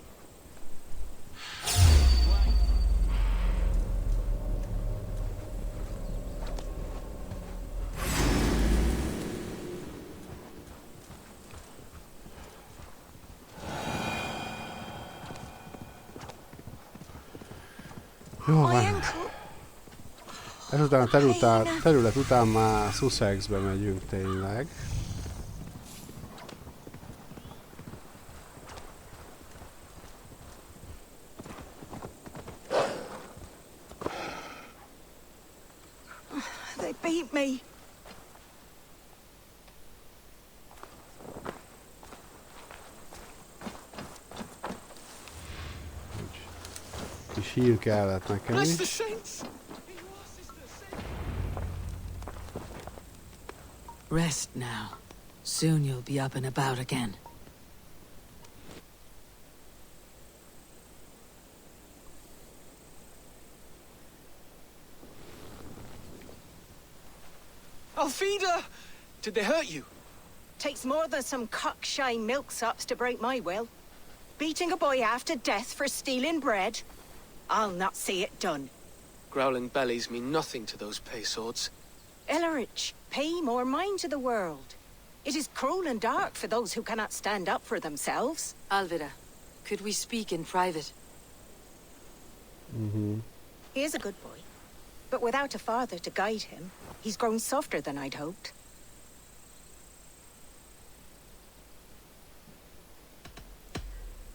Jó van. Ezután a terület után már Sussexbe megyünk tényleg. They beat me. Kis hír kellett nekem is. Rest now. Soon you'll be up and about again. Alfida! Did they hurt you? Takes more than some cockshy milksops to break my will. Beating a boy half to death for stealing bread? I'll not see it done. Growling bellies mean nothing to those pay swords. Ellerich, pay more mind to the world. It is cruel and dark for those who cannot stand up for themselves. Alvida, could we speak in private? He is a good boy, but without a father to guide him, he's grown softer than I'd hoped.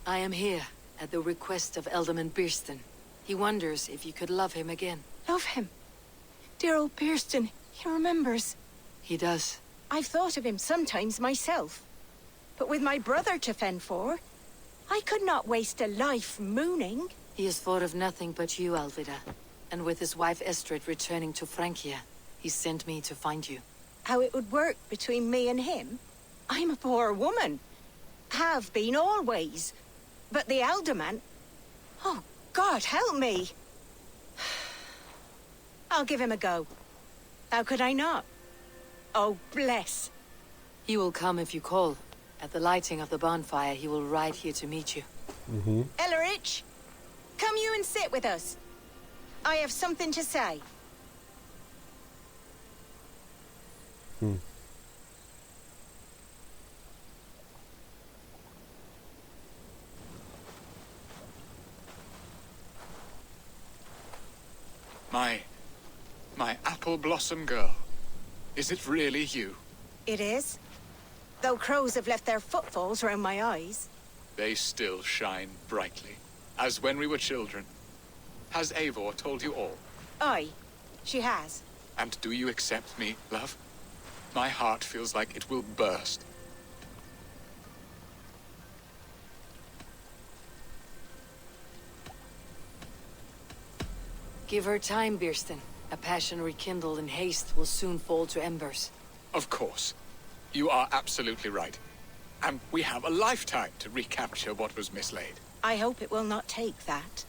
I am here at the request of Alderman Beerston. He wonders if you could love him again. Love him? Dear old Beerston, he remembers. He does. I've thought of him sometimes myself. But with my brother to fend for, I could not waste a life mooning. He has thought of nothing but you, Alvida. And with his wife Estrid returning to Francia, he sent me to find you. How it would work between me and him? I'm a poor woman. Have been always. But the alderman... Oh, God, help me! I'll give him a go. How could I not? Oh, bless. He will come if you call. At the lighting of the bonfire, he will ride here to meet you. Ellerich, come you and sit with us. I have something to say. My apple blossom girl. Is it really you? It is. Though crows have left their footfalls round my eyes. They still shine brightly, as when we were children. Has Eivor told you all? Aye, she has. And do you accept me, love? My heart feels like it will burst. Give her time, Beerston. A passion rekindled in haste will soon fall to embers. Of course. You are absolutely right. And we have a lifetime to recapture what was mislaid. I hope it will not take that.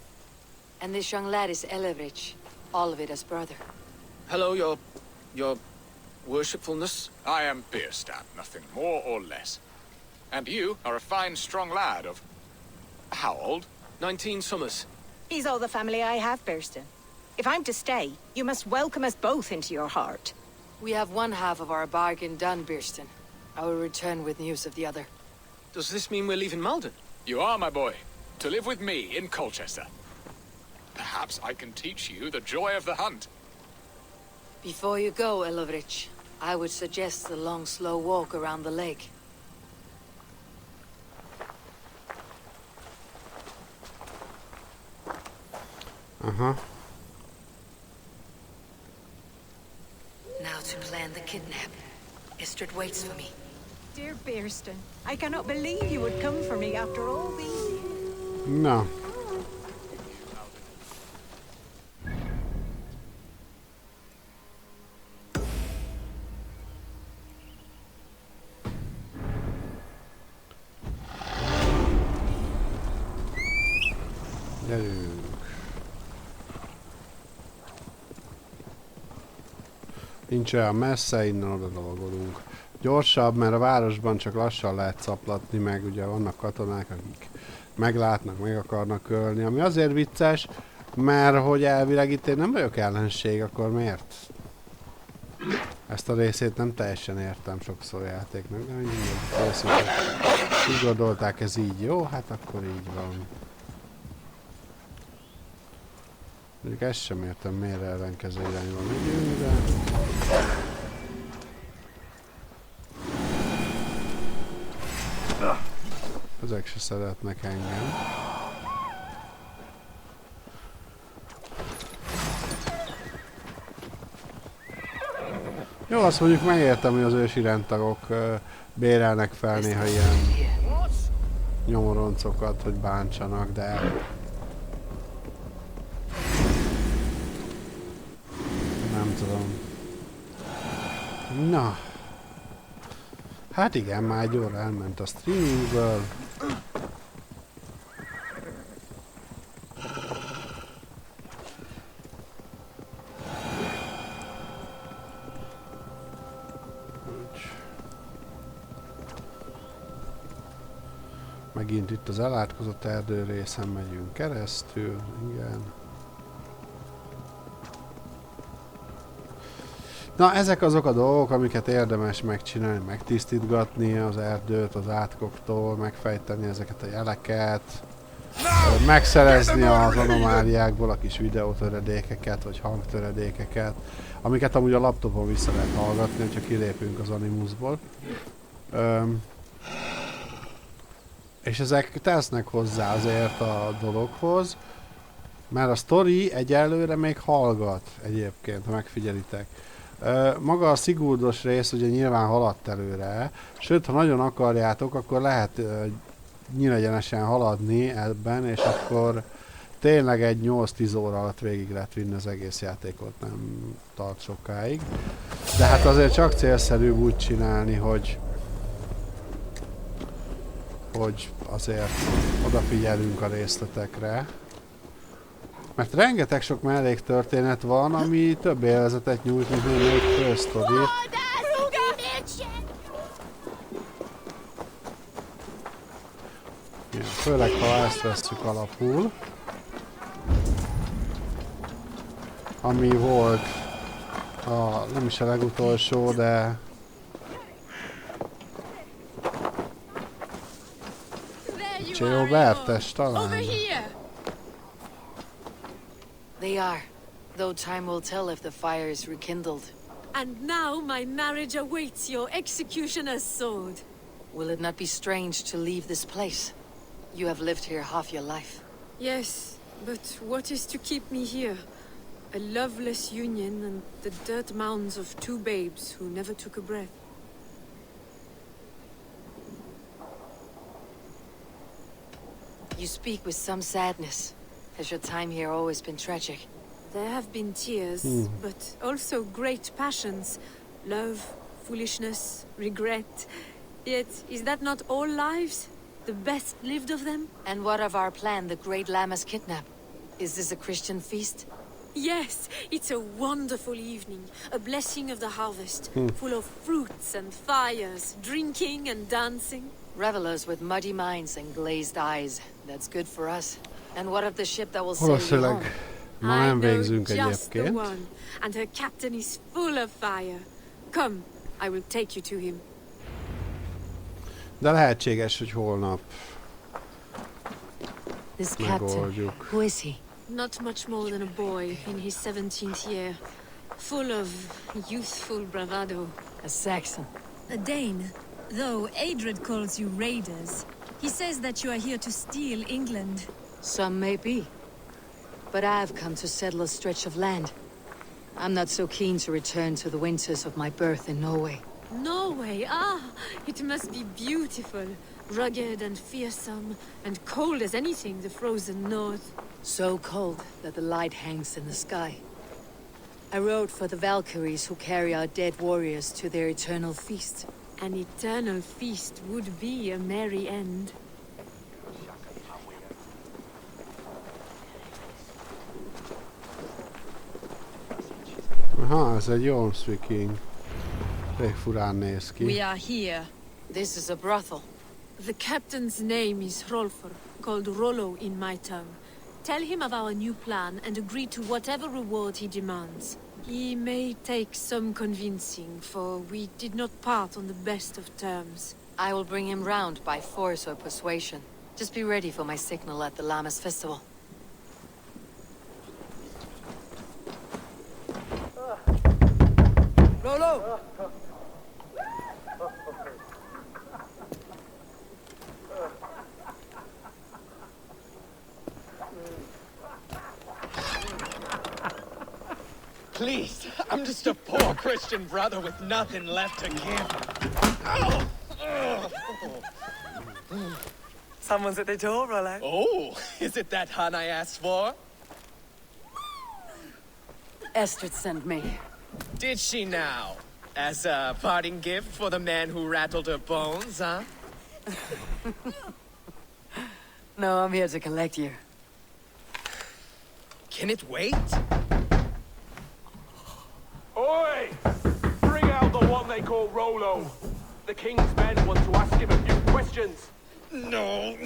And this young lad is Ellerich, Alvida's brother. Hello, your worshipfulness? I am Beerstan, nothing more or less. And you are a fine, strong lad of... how old? 19 summers. He's all the family I have, Bearston. If I'm to stay, you must welcome us both into your heart. We have one half of our bargain done, Beerston. I will return with news of the other. Does this mean we're leaving Malden? You are, my boy, to live with me in Colchester. Perhaps I can teach you the joy of the hunt. Before you go, Elovrich, I would suggest a long, slow walk around the lake. Aha. Now to plan the kidnap. Istrid waits for me. Dear Bearston, I cannot believe you would come for me after all these years. Na. Gyerünk. Nincs olyan messze, innen oda dolgolunk. Gyorsabb, mert a városban csak lassan lehet szaplatni, meg ugye vannak katonák, akik meglátnak, meg akarnak ölni, ami azért vicces, mert hogy elvileg itt én nem vagyok ellenség, akkor miért? Ezt a részét nem teljesen értem sokszor játéknak, de mindig készültek. Úgy gondolták, ez így jó, hát akkor így van. Mondjuk ezt sem értem, miért ellenkező irányba megyünk, de... Ezek se szeretnek engem. Jó, azt mondjuk megértem, hogy az ősi rendtagok bérelnek fel néha ilyen nyomoroncokat, hogy bántsanak, de... Nem tudom. Na. Hát igen, már egy óra elment a streamingből. Megint itt az elátkozott erdő részen megyünk keresztül, igen. Na, ezek azok a dolgok, amiket érdemes megcsinálni, megtisztítgatni az erdőt az átkoktól, megfejteni ezeket a jeleket, megszerezni az anomáliákból a kis videótöredékeket, vagy hangtöredékeket, amiket amúgy a laptopon vissza lehet hallgatni, hogyha kilépünk az Animusból. És ezek tesznek hozzá azért a dologhoz, mert a sztori egyelőre még hallgat egyébként, ha megfigyelitek. Maga a szigurdos rész ugye nyilván haladt előre, sőt, ha nagyon akarjátok, akkor lehet nyílegyenesen haladni ebben, és akkor tényleg egy 8-10 óra alatt végig lehet vinni az egész játékot, nem tart sokáig. De hát azért csak célszerűbb úgy csinálni, hogy azért odafigyelünk a részletekre. Mert rengeteg sok melléktörténet van, ami több élvezetet nyújt, mint egy fősztori. Ja, főleg, ha ezt vesszük alapul. Ami volt nem is a legutolsó, de... Cséó Bertes talán. They are, though time will tell if the fire is rekindled. And now my marriage awaits your executioner's sword. Will it not be strange to leave this place? You have lived here half your life. Yes, but what is to keep me here? A loveless union and the dirt mounds of two babes who never took a breath. You speak with some sadness. Has your time here always been tragic? There have been tears, but also great passions. Love, foolishness, regret. Yet, is that not all lives? The best lived of them? And what of our plan, the Great Lammas kidnap? Is this a Christian feast? Yes, it's a wonderful evening, a blessing of the harvest, full of fruits and fires, drinking and dancing. Revelers with muddy minds and glazed eyes. That's good for us. And what of the ship that will sail you Valószínűleg home? ma nem végzünk Just the egyébként. one, and her captain is full of fire. Come, I will take you to him. De lehetséges, hogy holnap This captain, megoldjuk. who is he? Not much more than a boy in his 17th year, full of youthful bravado. A Saxon. A Dane. Though Adred calls you raiders, he says that you are here to steal England. Some may be. But I've come to settle a stretch of land. I'm not so keen to return to the winters of my birth in Norway. Norway, it must be beautiful. Rugged and fearsome, and cold as anything the frozen north. So cold that the light hangs in the sky. I rode for the Valkyries who carry our dead warriors to their eternal feast. An eternal feast would be a merry end. Aha, ez egy Jomsviking. Elég furán néz ki. We are here. This is a brothel. The captain's name is Hrolfr, called Rollo in my tongue. Tell him of our new plan and agree to whatever reward he demands. He may take some convincing, for we did not part on the best of terms. I will bring him round by force or persuasion. Just be ready for my signal at the Lammas festival. Rollo! Please, I'm just a poor Christian brother with nothing left to give. Someone's at the door, Rollo. Oh, is it that hun I asked for? Estrid sent me. Did she now? As a parting gift for the man who rattled her bones, huh? No, I'm here to collect you. Can it wait? Oi! Bring out the one they call Rollo. The king's men want to ask him a few questions. No.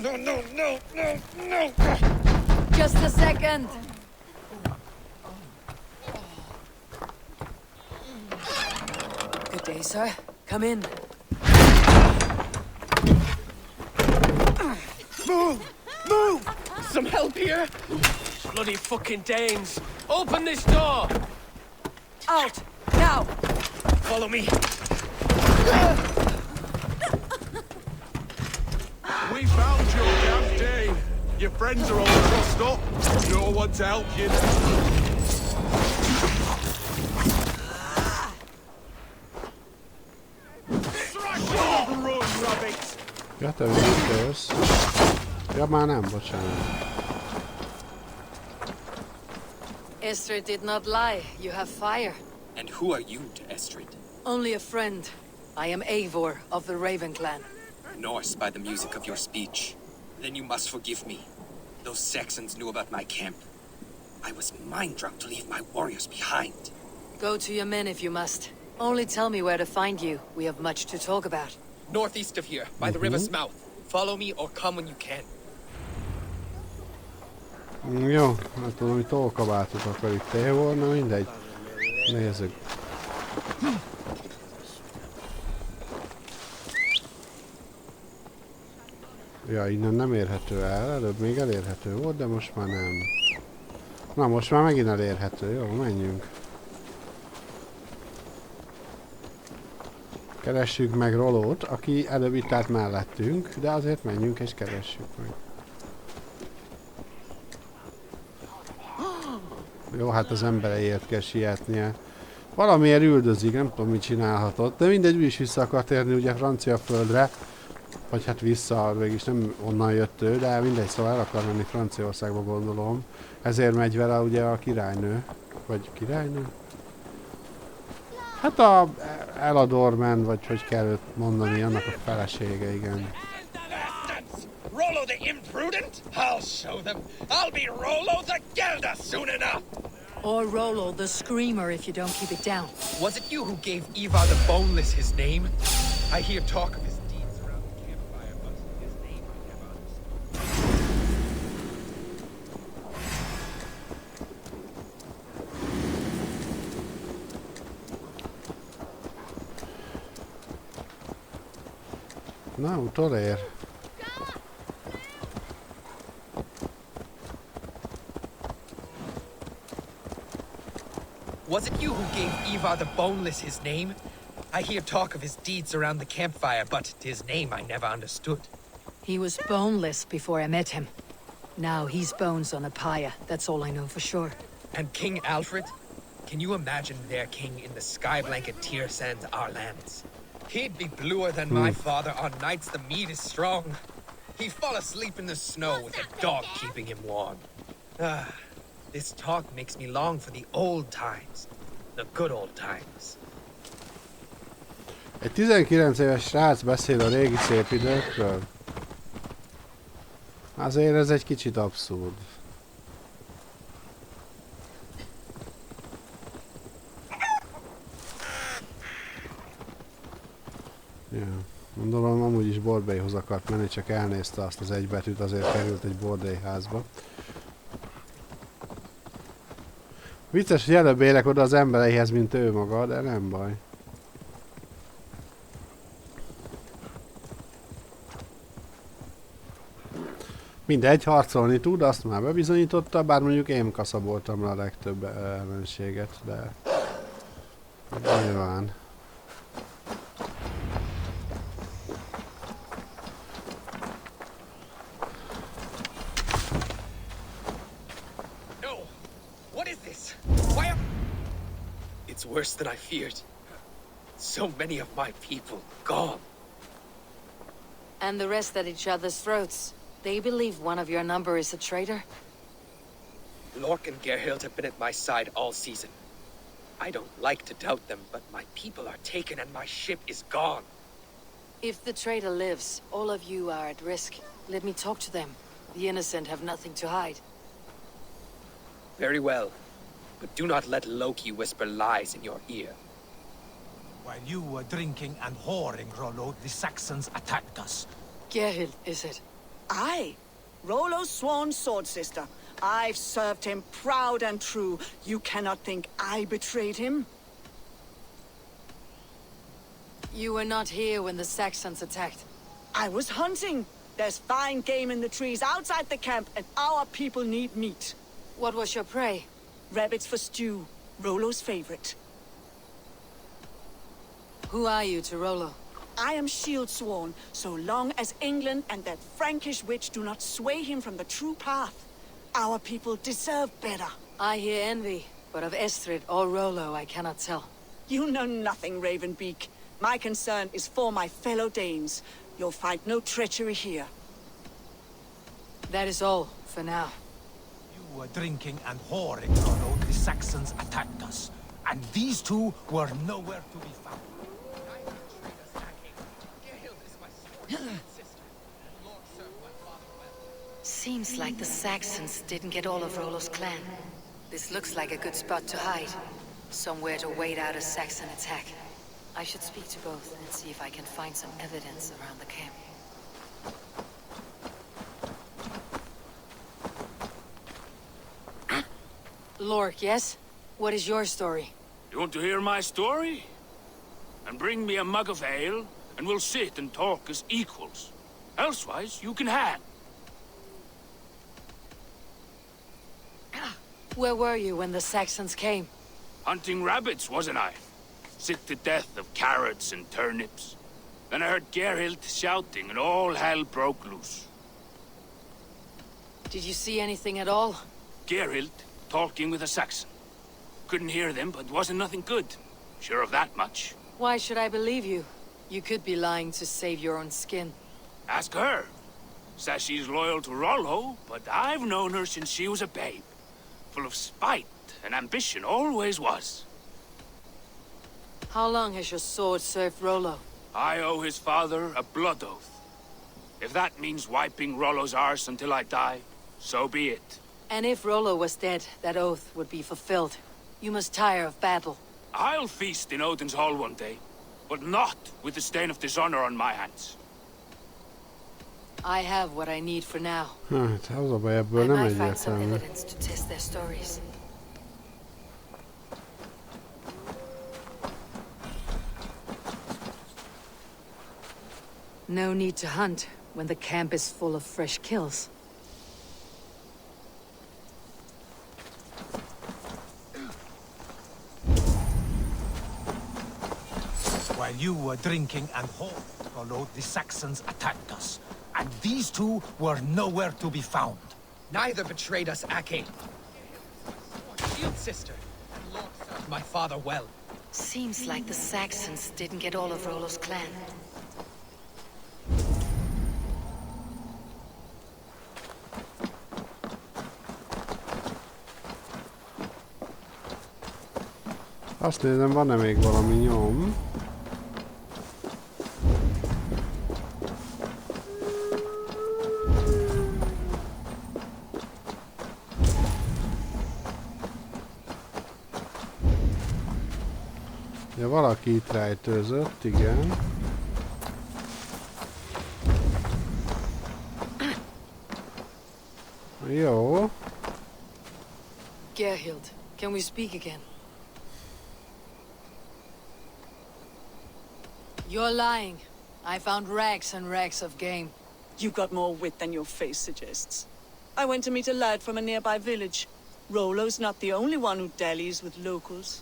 Just a second. Good day, sir. Come in. Move! Some help here? Bloody fucking Danes! Open this door! Out! Now! Follow me. We found you, damn Dane. Your friends are all trussed up. No one to help you. Ja, te visszajössz. Ja, már nem, bocsánat. Estrid did not lie. You have fire. And who are you to Estrid? Only a friend. I am Eivor of the Raven clan. Norse by the music of your speech. Then you must forgive me. Those Saxons knew about my camp. I was mind-drunk to leave my warriors behind. Go to your men if you must. Only tell me where to find you. We have much to talk about. Northeast of here, by the river's mouth. Follow me or come when you can. Jó, hát tudom, hogy tolkabátot akar itt volna, mindegy. Nézzük. Ja, innen nem érhető el, előbb még elérhető volt, de most már nem. Na, most már megint elérhető, jó, menjünk. Keressük meg Rolót, aki előbb itt állt mellettünk, de azért menjünk és keressük meg. Jó, hát az embereiért kell sietnie. Valamiért üldözik, nem tudom mit csinálhatott, de mindegy, ő is vissza akar térni ugye francia földre. Vagy hát vissza, végülis nem onnan jött ő, de mindegy, szóval el akar menni Franciaországba, gondolom. Ezért megy vele ugye a királynő. Vagy királynő? Hát a Eladorman, vagy hogy kell őt mondani, annak a felesége, igen. Rollo the imprudent? I'll show them. I'll be Rollo the Gelder soon enough. Or Rollo the Screamer if you don't keep it down. Was it you who gave Ivar the Boneless his name? I hear talk of his deeds around the campfire, but his name I never understood. Na, utolér. Was it you who gave Ivar the Boneless his name? I hear talk of his deeds around the campfire, but his name I never understood. He was boneless before I met him. Now he's bones on a pyre. That's all I know for sure. And King Alfred? Can you imagine their king in the sky blanket tear sands our lands? He'd be bluer than my father on nights the mead is strong. He'd fall asleep in the snow with a dog keeping him warm. Ah, this talk makes me long for the old times. The good old times. Egy 19 éves srác beszél a régi szép időkről? Azért ez egy kicsit abszurd. Ja, gondolom amúgy is bordélyhoz akart menni, csak elnézte azt az egy betűt, azért került egy bordélyházba. Vicces, hogy előbb érek oda az embereihez, mint ő maga, de nem baj. Mindegy, harcolni tud, azt már bebizonyította, bár mondjuk én kaszaboltam le a legtöbb ellenséget, de nyilván. No! What is this? Why are... It's worse than I feared. So many of my people gone. And the rest at each other's throats. They believe one of your number is a traitor? Lork and Gerhild have been at my side all season. I don't like to doubt them, but my people are taken and my ship is gone. If the traitor lives, all of you are at risk. Let me talk to them. The innocent have nothing to hide. Very well. But do not let Loki whisper lies in your ear. While you were drinking and whoring, Rollo, the Saxons attacked us. Gerhild, is it? Aye. Rollo's sworn sword sister. I've served him proud and true. You cannot think I betrayed him? You were not here when the Saxons attacked. I was hunting. There's fine game in the trees outside the camp, and our people need meat. What was your prey? Rabbits for stew. Rollo's favorite. Who are you to Rollo? I am shield sworn, so long as England and that Frankish witch do not sway him from the true path. Our people deserve better. I hear envy, but of Estrid or Rollo I cannot tell. You know nothing, Ravenbeak. My concern is for my fellow Danes. You'll find no treachery here. That is all, for now. You were drinking and whoring, Rollo. The Saxons attacked us. And these two were nowhere to be found. Seems like the Saxons didn't get all of Rollo's clan. This looks like a good spot to hide. Somewhere to wait out a Saxon attack. I should speak to both and see if I can find some evidence around the camp. Lork, yes? What is your story? You want to hear my story? And bring me a mug of ale, and we'll sit and talk as equals. Elsewise, you can hang. Where were you when the Saxons came? Hunting rabbits, wasn't I? Sick to death of carrots and turnips. Then I heard Gerhild shouting, and all hell broke loose. Did you see anything at all? Gerhild talking with a Saxon. Couldn't hear them, but wasn't nothing good. Sure of that much. Why should I believe you? You could be lying to save your own skin. Ask her. Says she's loyal to Rollo, but I've known her since she was a babe. Full of spite and ambition, always was. How long has your sword served Rollo? I owe his father a blood oath. If that means wiping Rollo's arse until I die, so be it. And if Rollo was dead, that oath would be fulfilled. You must tire of battle. I'll feast in Odin's hall one day, but not with the stain of dishonor on my hands. I have what I need for now. Hát, az a baj, ebből I nem might find some egyértelmű. evidence to test their stories. No need to hunt when the camp is full of fresh kills. While you were drinking and home, Rollo, the Saxons attacked us. And these two were nowhere to be found. Neither betrayed us, Ake. Shield sister, and Lord served my father well. Seems like the Saxons didn't get all of Rollo's clan. Azt nézem, van-e még valami nyom? Ja, valaki itt rejtőzött, igen. Jó. Gerhild, can we speak again? You're lying. I found rags and rags of game. You've got more wit than your face suggests. I went to meet a lad from a nearby village. Rollo's not the only one who dallies with locals.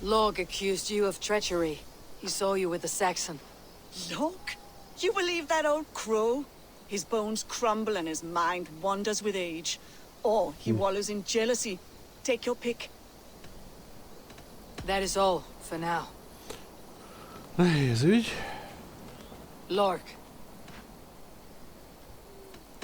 Lorg accused you of treachery. He saw you with the Saxon. Lorg? You believe that old crow? His bones crumble and his mind wanders with age. Or he wallows in jealousy. Take your pick. That is all, for now. Nehéz ügy. Lorg.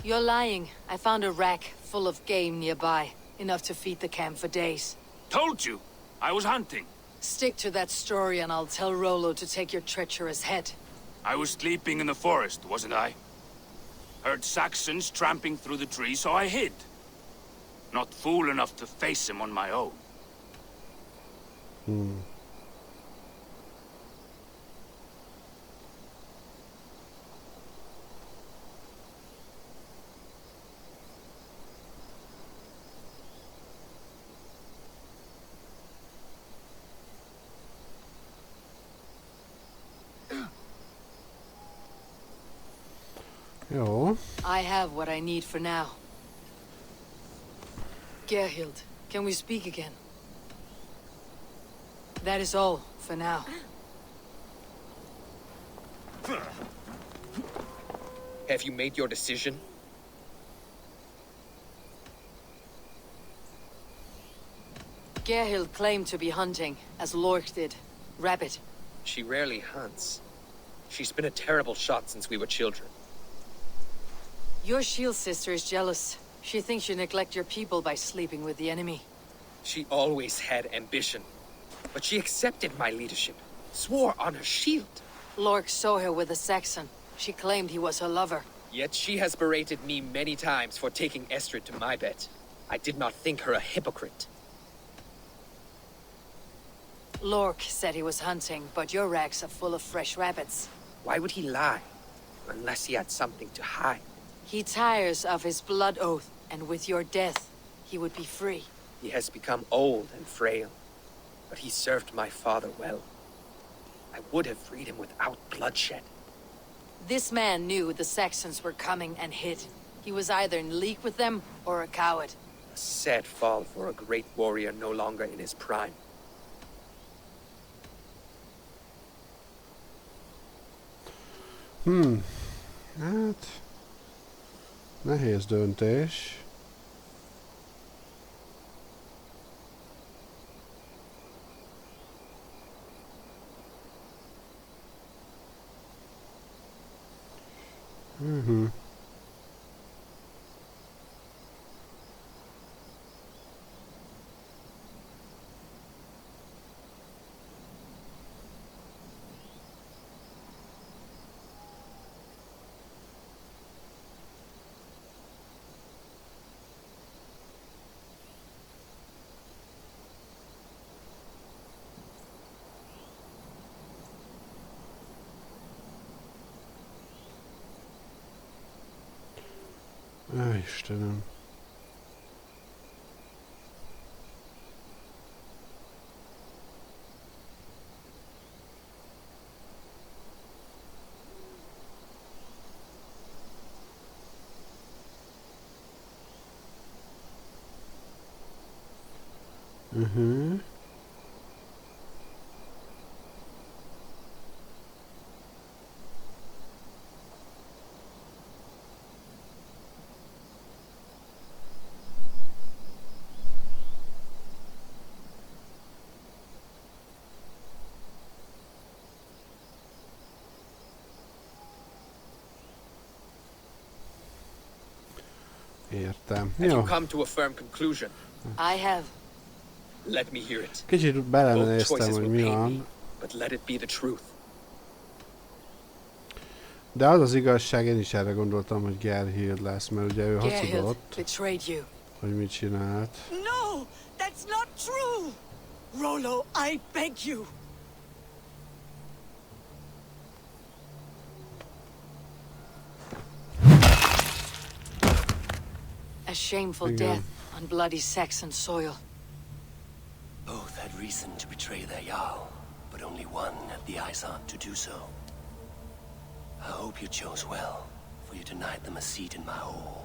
You're lying. I found a rack full of game nearby. Enough to feed the camp for days. Told you! I was hunting. Stick to that story and I'll tell Rollo to take your treacherous head. I was sleeping in the forest, wasn't I? Heard Saxons tramping through the trees, so I hid. Not fool enough to face him on my own. Jó. I have what I need for now. Gerhild, can we speak again? That is all, for now. Have you made your decision? Gerhild claimed to be hunting, as Lork did. Rabbit. She rarely hunts. She's been a terrible shot since we were children. Your shield sister is jealous. She thinks you neglect your people by sleeping with the enemy. She always had ambition. But she accepted my leadership. Swore on her shield. Lork saw her with a Saxon. She claimed he was her lover. Yet she has berated me many times for taking Estrid to my bed. I did not think her a hypocrite. Lork said he was hunting, but your racks are full of fresh rabbits. Why would he lie? Unless he had something to hide. He tires of his blood oath, and with your death, he would be free. He has become old and frail, but he served my father well. I would have freed him without bloodshed. This man knew the Saxons were coming and hid. He was either in league with them or a coward. A sad fall for a great warrior no longer in his prime. Hát... Nehéz döntés. Istenem. Értem. Have you Jó. come to a firm conclusion? I have. Let me hear it. Kicsit Both belenéztem, choices hogy will mi pain me, van. but let it be the truth. De az az igazság, én is erre gondoltam, hogy Gerhild lesz, mert ugye ő Gerhild hazudott, betrayed you. hogy mit csinált. No! That's not true! Rollo, I beg you! A shameful Again. death on bloody Saxon soil. Both had reason to betray their Jarl, but only one had the eyesight to do so. I hope you chose well, for you denied them a seat in my hall.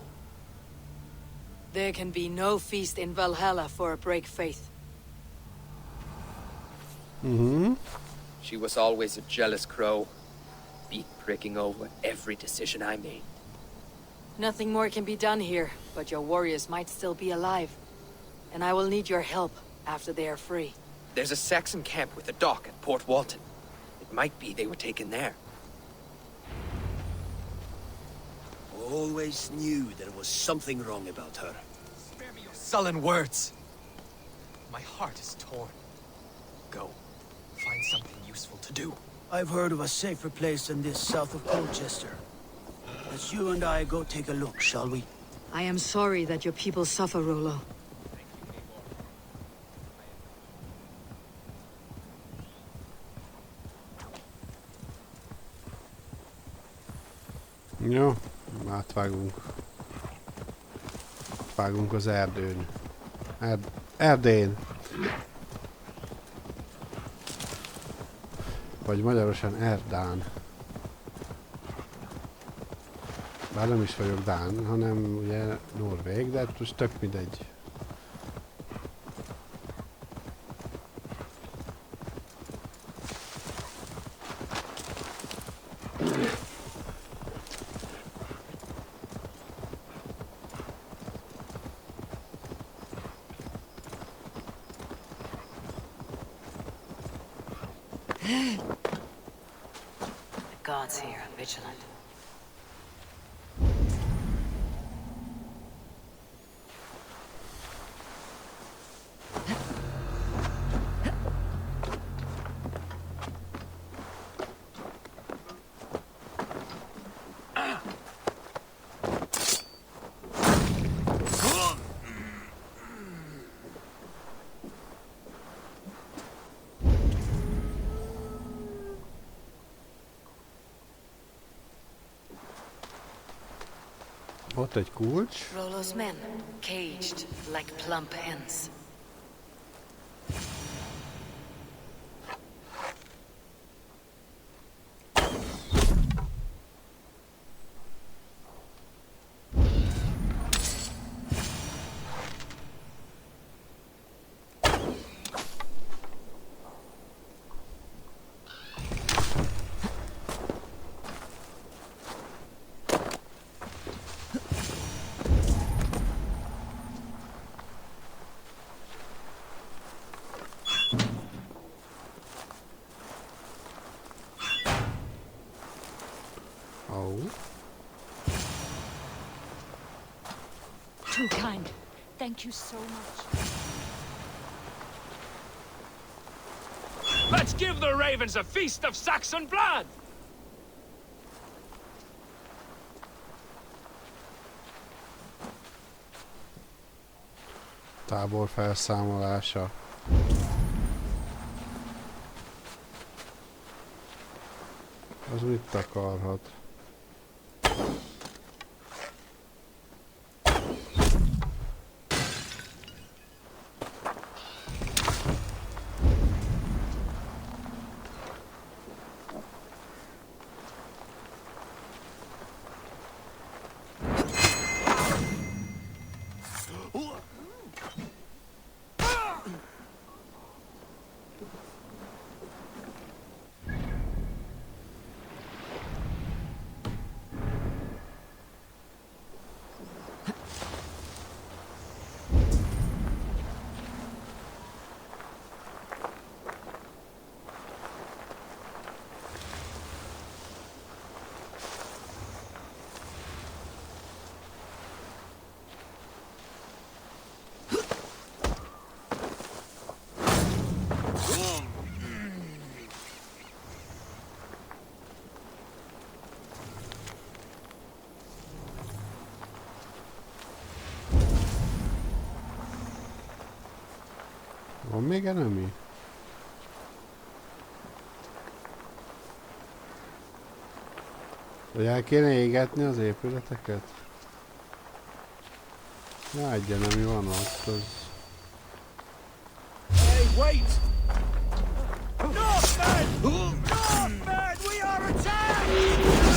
There can be no feast in Valhalla for a break faith. She was always a jealous crow, beak pricking over every decision I made. Nothing more can be done here, but your warriors might still be alive. And I will need your help after they are free. There's a Saxon camp with a dock at Port Walton. It might be they were taken there. Always knew there was something wrong about her. Spare me your sullen words. My heart is torn. Go. Find something useful to do. I've heard of a safer place than this south of Colchester. Let's you and I go take a look, shall we? I am sorry that your people suffer, Rollo. Jó, átvágunk. Vágunk az erdőn. Erdén. Vagy magyarosan Erdán. Bár nem is vagyok dán, hanem ugye norvég, de most tök mindegy. The gods here are vigilant. Ott egy kulcs. Rollo's men, caged like plump hens. Too kind. Thank you so much. Let's give the ravens a feast of Saxon blood! Tábor felszámolása. Az mit akarhat? Van még enemi? Hogy el kéne égetni az épületeket? Ja, egy enemi van ott, az... Hey, wait! Northman! Northman, we are attacked!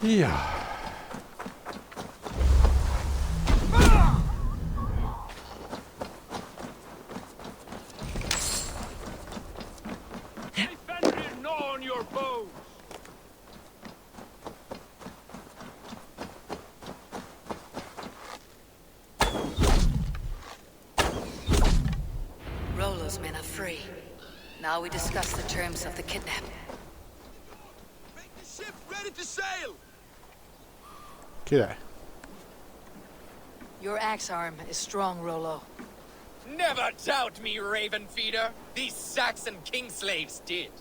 Ja. Rollo's men are free. Now we discuss the terms of the kidnap. Make the ship ready to sail! Király. Your axe arm is strong, Rollo. Never doubt me, Raven Feeder. These Saxon king slaves did.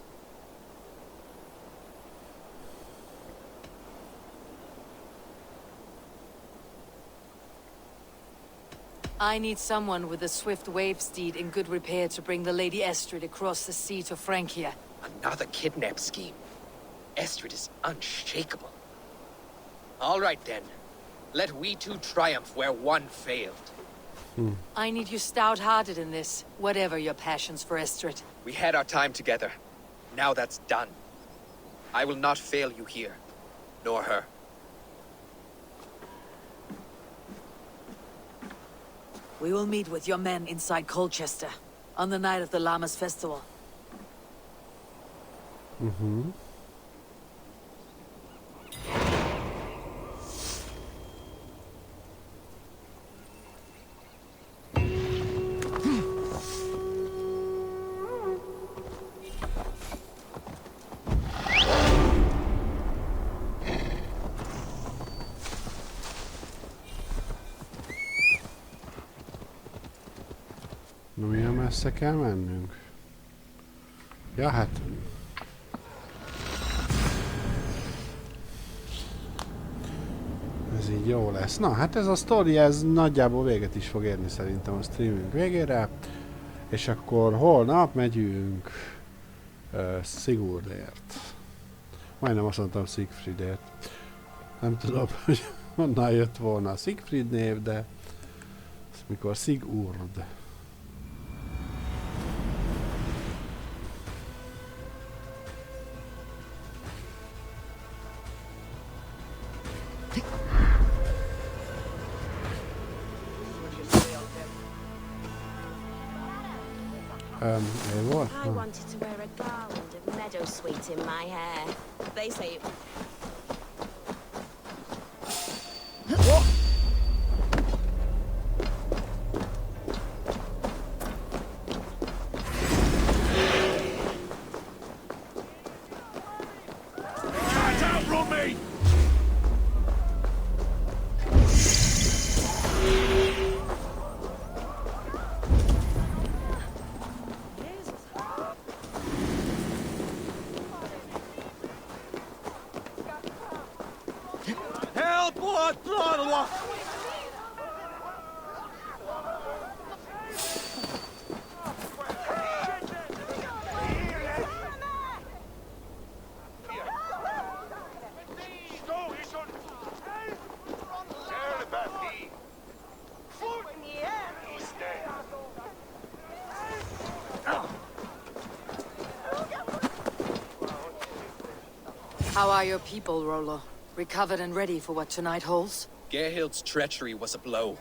I need someone with a swift wave steed in good repair to bring the Lady Estrid across the sea to Francia. Another kidnap scheme. Estrid is unshakable. All right then. Let we two triumph where one failed. I need you stout-hearted in this, whatever your passions for Estrid. We had our time together. Now that's done. I will not fail you here. Nor her. We will meet with your men inside Colchester, on the night of the Llamas Festival. Mhm. Na, milyen messze kell mennünk? Ja, hát... Ez így jó lesz. Na, hát ez a sztori, ez nagyjából véget is fog érni szerintem a streamünk végére. És akkor holnap megyünk Sigurdért. Majdnem azt mondtam Siegfriedért. Nem tudom, hogy honnan jött volna a Siegfried név, de... mikor Sigurd. I wanted to wear a garland of meadowsweet in my hair. They say... How are your people, Rollo? Recovered and ready for what tonight holds? Gerhild's treachery was a blow.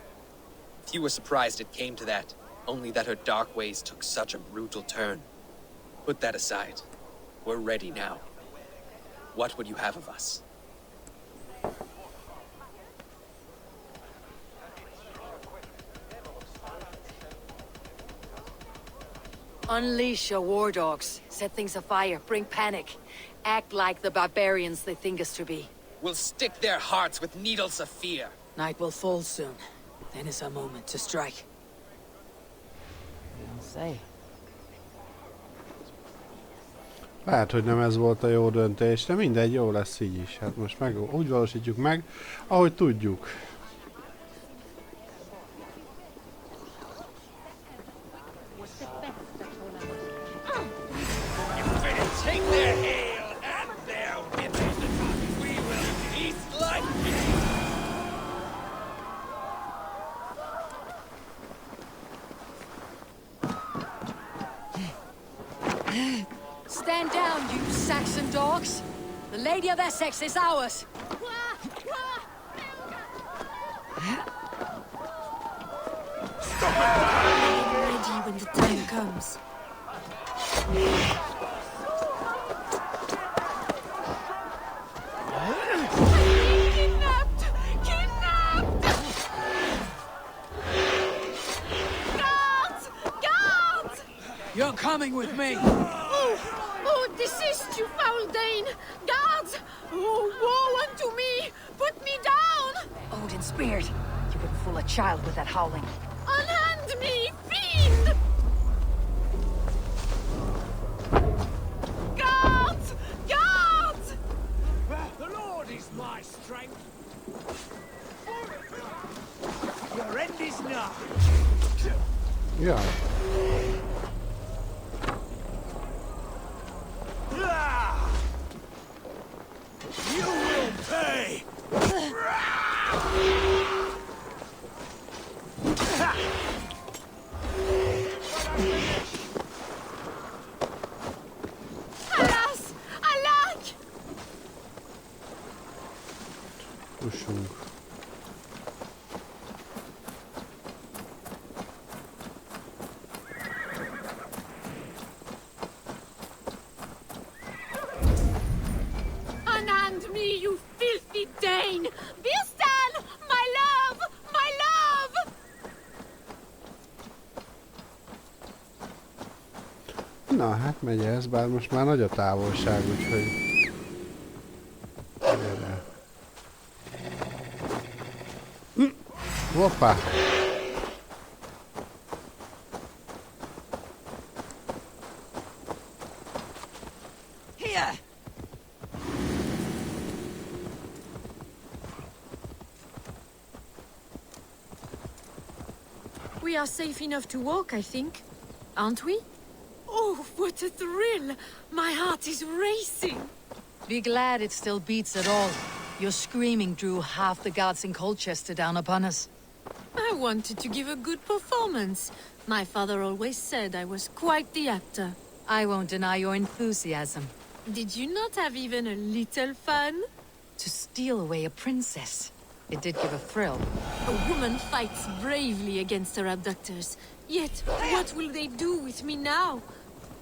Few were surprised it came to that, only that her dark ways took such a brutal turn. Put that aside. We're ready now. What would you have of us? Unleash your war dogs. Set things afire. Bring panic. Act like the barbarians they think us to be. We'll stick their hearts with needles of fear. Night will fall soon. Then is our moment to strike. I'll say. Lehet, hogy nem ez volt a jó döntés, de mindegy, jó lesz így is. Hát most úgy valósítjuk meg, ahogy tudjuk. Stand down, you Saxon dogs! The Lady of Essex is ours! Ready when the time comes. Kidnapped! Kidnapped! Guards! Guards! You're coming with me! Oh, desist, you foul Dane! Guards! Oh, woe unto me! Put me down! Odin speared. You wouldn't fool a child with that howling. Unhand me, fiend! Guards! Guards! The Lord is my strength. Your end is nigh. Ja. You will pay! Alas! Alack! Fussunk. Unhand me, you filthy Dane! Bilstan! My love! My love! Na, hát megy ez, bár most már nagy a távolság, úgyhogy... Gyere. Hoppá! Here! We are safe enough to walk, I think. Aren't we? Oh, what a thrill! My heart is racing! Be glad it still beats at all. Your screaming drew half the guards in Colchester down upon us. I wanted to give a good performance. My father always said I was quite the actor. I won't deny your enthusiasm. Did you not have even a little fun? To steal away a princess. It did give a thrill. A woman fights bravely against her abductors. Yet, what will they do with me now?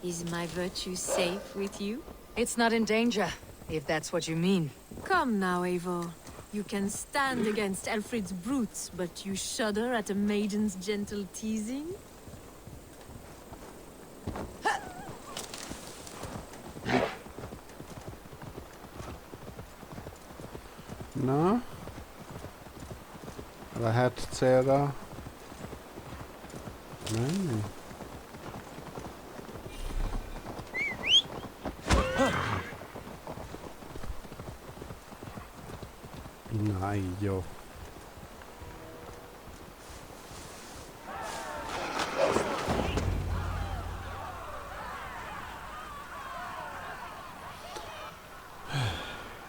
Is my virtue safe with you? It's not in danger, if that's what you mean. Come now, Eivor. You can stand against Alfred's brutes, but you shudder at a maiden's gentle teasing? Na? Lehet célra menni? Na, így jó.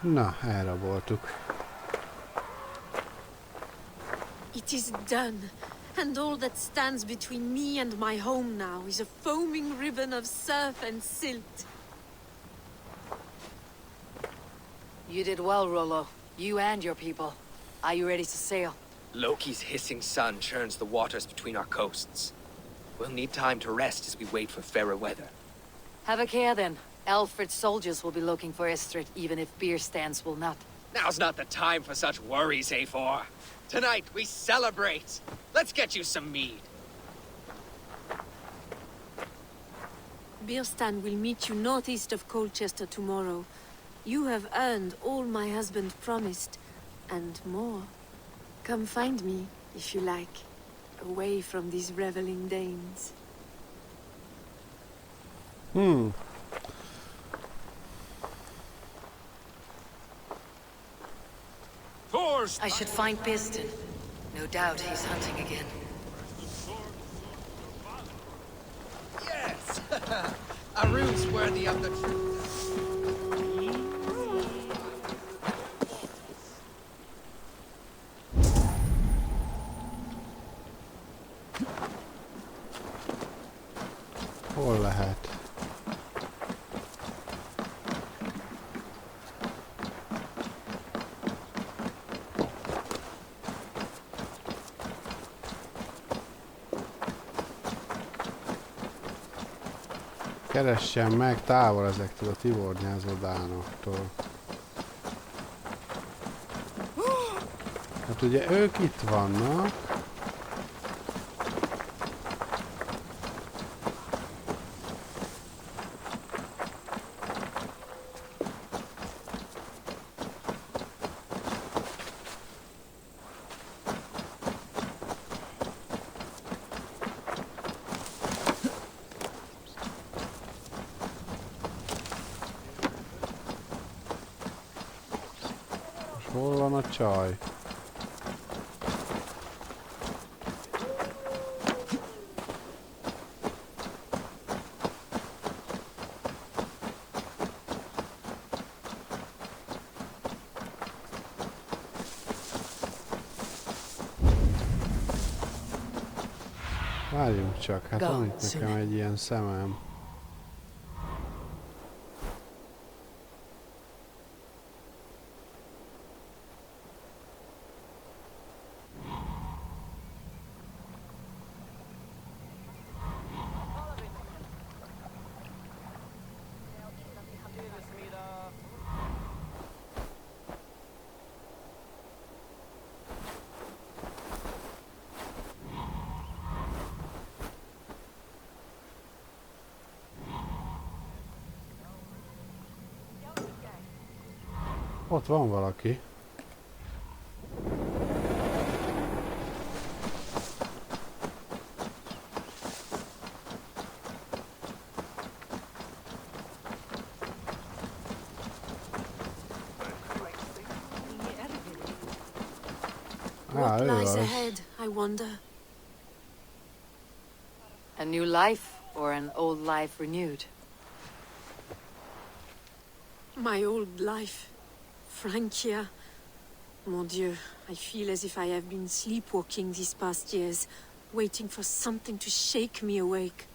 Na, elraboltuk. It is done, and all that stands between me and my home now is a foaming ribbon of surf and silt. You did well, Rollo. You and your people. Are you ready to sail? Loki's hissing sun churns the waters between our coasts. We'll need time to rest as we wait for fairer weather. Have a care then. Alfred's soldiers will be looking for Estrid, even if beer stands will not. Now's not the time for such worries, Eivor. Tonight, we celebrate. Let's get you some mead. Bierstan will meet you northeast of Colchester tomorrow. You have earned all my husband promised, and more. Come find me, if you like, away from these reveling Danes. I should find Bierstan. No doubt he's hunting again. Yes! A rune's worthy of the truth. Hol lehet? Keressen meg távol ezektől a tivornyázó dánoktól. Hát ugye ők itt vannak. Hol van a csaj? Várjunk csak, hát van itt nekem egy ilyen szemem. Ott van valaki. What lies ahead, I wonder? A new life, or an old life renewed? My old life. Francia. Mon Dieu, I feel as if I have been sleepwalking these past years, waiting for something to shake me awake.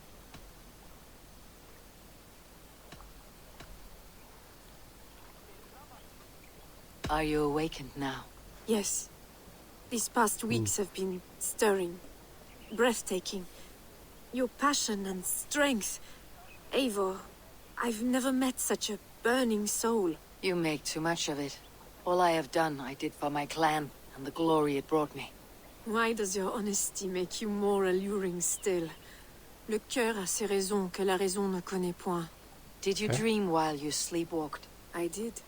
Are you awakened now? Yes. These past weeks have been stirring, breathtaking. Your passion and strength. Eivor, I've never met such a burning soul. You make too much of it. All I have done, I did for my clan, and the glory it brought me. Why does your honesty make you more alluring still? Le cœur a ses raisons que la raison ne connaît point. Did you dream while you sleepwalked? I did.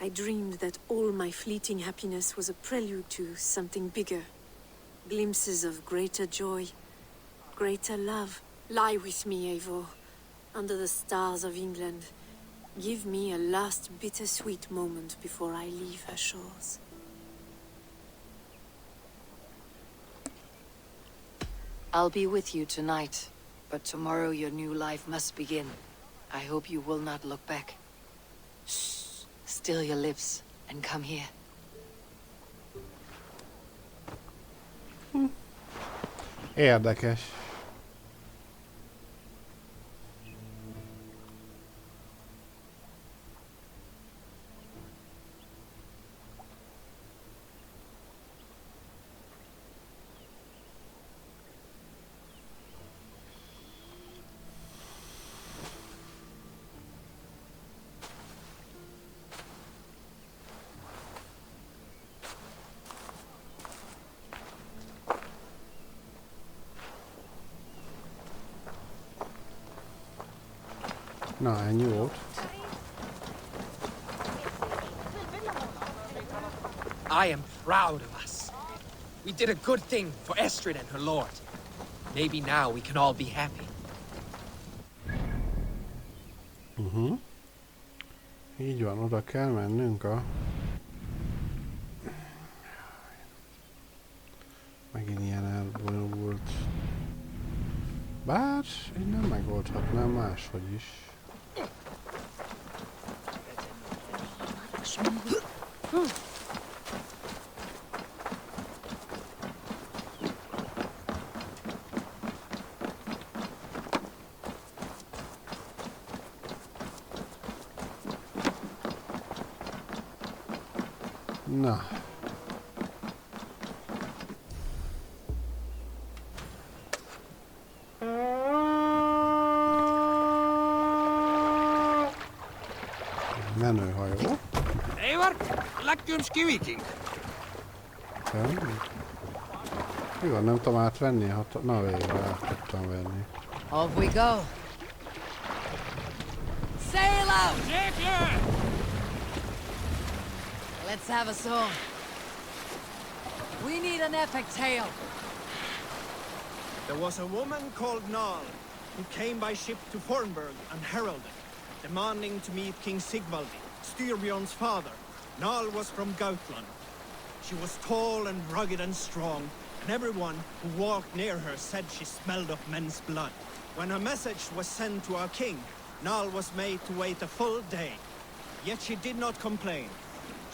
I dreamed that all my fleeting happiness was a prelude to something bigger. Glimpses of greater joy, greater love. Lie with me, Eivor, under the stars of England. Give me a last bittersweet moment before I leave her shores. I'll be with you tonight, but tomorrow your new life must begin. I hope you will not look back. Shh. Still your lips and come here. Érdekes. Na, ennyi volt. I am proud of us. We did a good thing for Estrid and her lord. Maybe now we can all be happy. Így van, oda kell mennünk a... Megint ilyen elbonyolult. Bár innen megoldhatnám máshogy is. Na. Menőhajó. Eivor, läkkyms kiviking. Mi van, nem tudom átvenni? Na végre át tudtam venni. Off we go. Sail out! Let's have a song. We need an epic tale. There was a woman called Nal, who came by ship to Fornburg and heralded, demanding to meet King Sigvaldi, Styrbjorn's father. Nal was from Gautland. She was tall and rugged and strong, and everyone who walked near her said she smelled of men's blood. When her message was sent to our king, Nal was made to wait a full day. Yet she did not complain.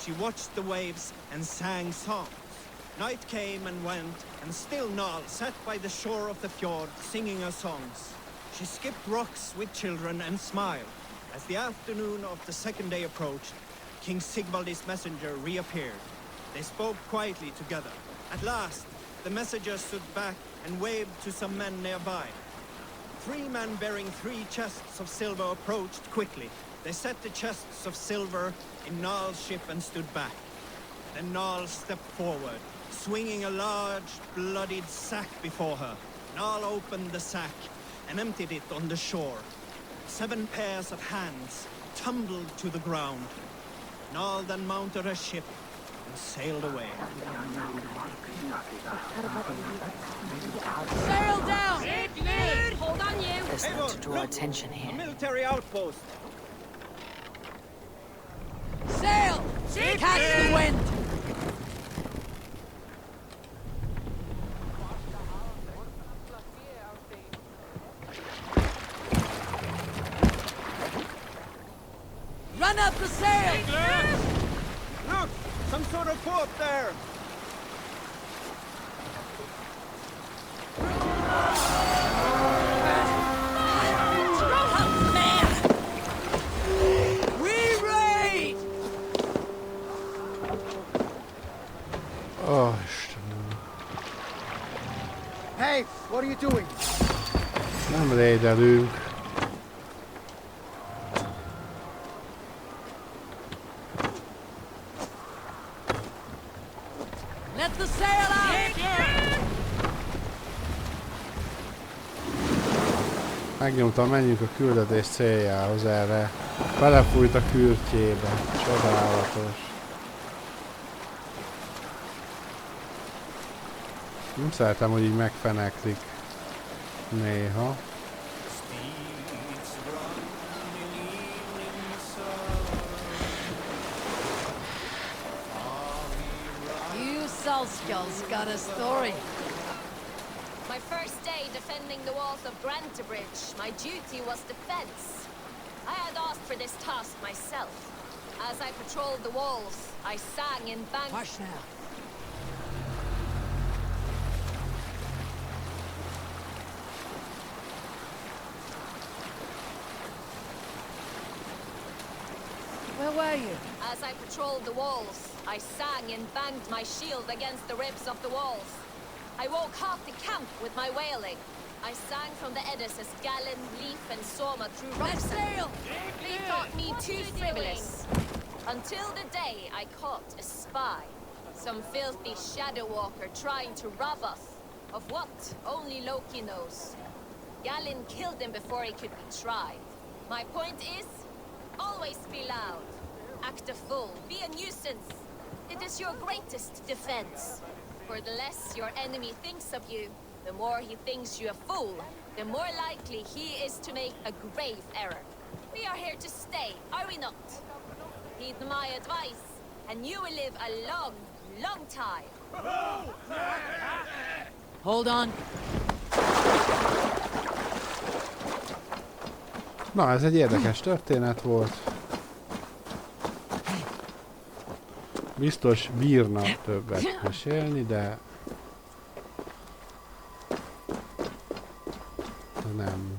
She watched the waves and sang songs. Night came and went, and still Nal sat by the shore of the fjord singing her songs. She skipped rocks with children and smiled. As the afternoon of the second day approached, King Sigvaldi's messenger reappeared. They spoke quietly together. At last, the messenger stood back and waved to some men nearby. 3 men bearing 3 chests of silver approached quickly. They set the chests of silver in Nal's ship and stood back. Then Nal stepped forward, swinging a large, bloodied sack before her. Nal opened the sack and emptied it on the shore. 7 pairs of hands tumbled to the ground. Nal then mounted her ship and sailed away. Sail down! Hold on, you! There's not to draw attention A here. military outpost. Sail! Catch the wind! Run up the sail! Look! Some sort of fort there! Oh, Istenem. Hey, what are you doing? Nem raidelünk. Let the sail out! Megnyomtam, menjünk a küldetés céljához erre. Belefújt a kürtjébe. Csodálatos. Nem szeretem, hogy így megfeneklik néha. You Salskulls got a story. My first day defending the walls of Grantebridge, my duty was defense. I had asked for this task myself. As I patrolled the walls, I sang in bank. Hush now. Where were you? As I patrolled the walls, I sang and banged my shield against the ribs of the walls. I woke half the camp with my wailing. I sang from the eddices, Gallon, Leaf, and Soma through rocks. Sail! They thought me too frivolous. Until the day I caught a spy. Some filthy shadow walker trying to rob us. Of what? Only Loki knows. Gallon killed him before he could be tried. My point is, always be loud. Act a fool. Be a nuisance. It is your greatest defense. For the less your enemy thinks of you, the more he thinks you a fool, the more likely he is to make a grave error. We are here to stay, are we not? Heed my advice, and you will live a long, long time. Hold on. Na, ez egy érdekes történet volt. Biztos bírna többet mesélni, de nem.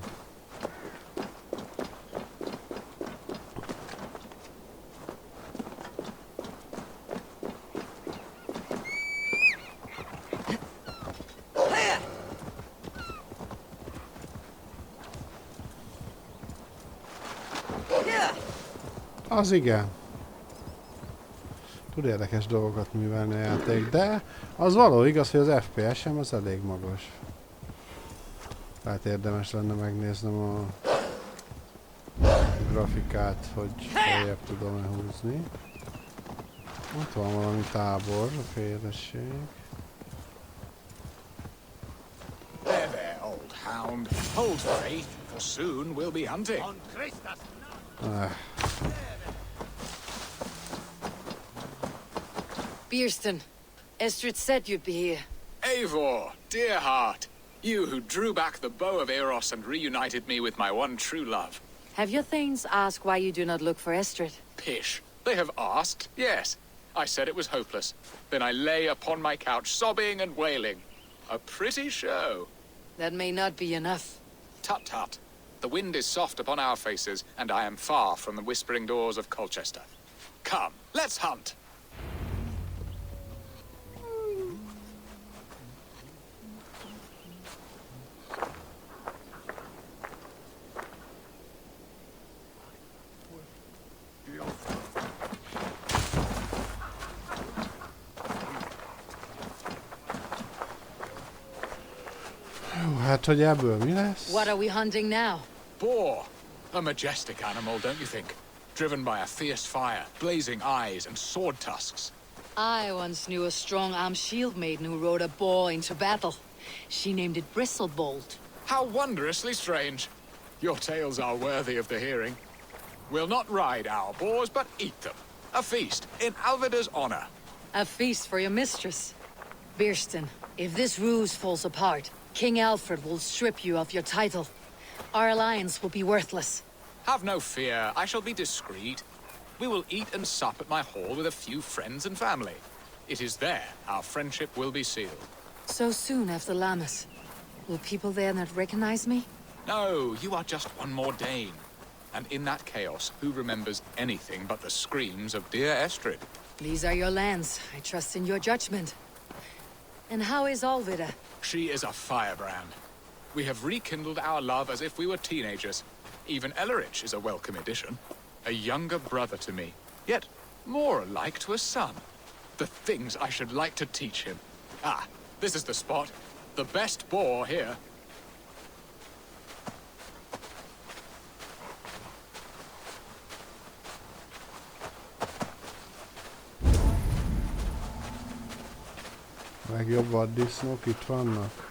Az igen. Tud érdekes dolgokat művelni a játék, de az való igaz, hogy az FPS-em az elég magas. Tehát érdemes lenne megnéznem a grafikát, hogy feljebb tudom-e húzni. Ott van valami tábor, a félresség. There, there, old hound. Hold faith, for soon we'll be hunting. Beerston, Estrid said you'd be here. Eivor, dear heart. You who drew back the bow of Eros and reunited me with my one true love. Have your thanes asked why you do not look for Estrid? Pish. They have asked, yes. I said it was hopeless. Then I lay upon my couch, sobbing and wailing. A pretty show. That may not be enough. Tut tut. The wind is soft upon our faces, and I am far from the whispering doors of Colchester. Come, let's hunt. Hát, hogy ebből mi lesz? What are we hunting now? Boar. A majestic animal, don't you think? Driven by a fierce fire, blazing eyes and sword tusks. I once knew a strong-armed shield maiden who rode a boar into battle. She named it Bristlebolt. How wondrously strange. Your tales are worthy of the hearing. We'll not ride our boars, but eat them. A feast in Alvida's honor. A feast for your mistress. Beerston, if this ruse falls apart, King Alfred will strip you of your title. Our alliance will be worthless. Have no fear, I shall be discreet. We will eat and sup at my hall with a few friends and family. It is there our friendship will be sealed. So soon after Lammas. Will people there not recognize me? No, you are just one more Dane. And in that chaos, who remembers anything but the screams of dear Estrid? These are your lands. I trust in your judgment. And how is Alvida? She is a firebrand. We have rekindled our love as if we were teenagers. Even Ellerich is a welcome addition. A younger brother to me, yet more alike to a son. The things I should like to teach him. Ah, this is the spot. The best boar here. Legjobb vaddisznók itt vannak.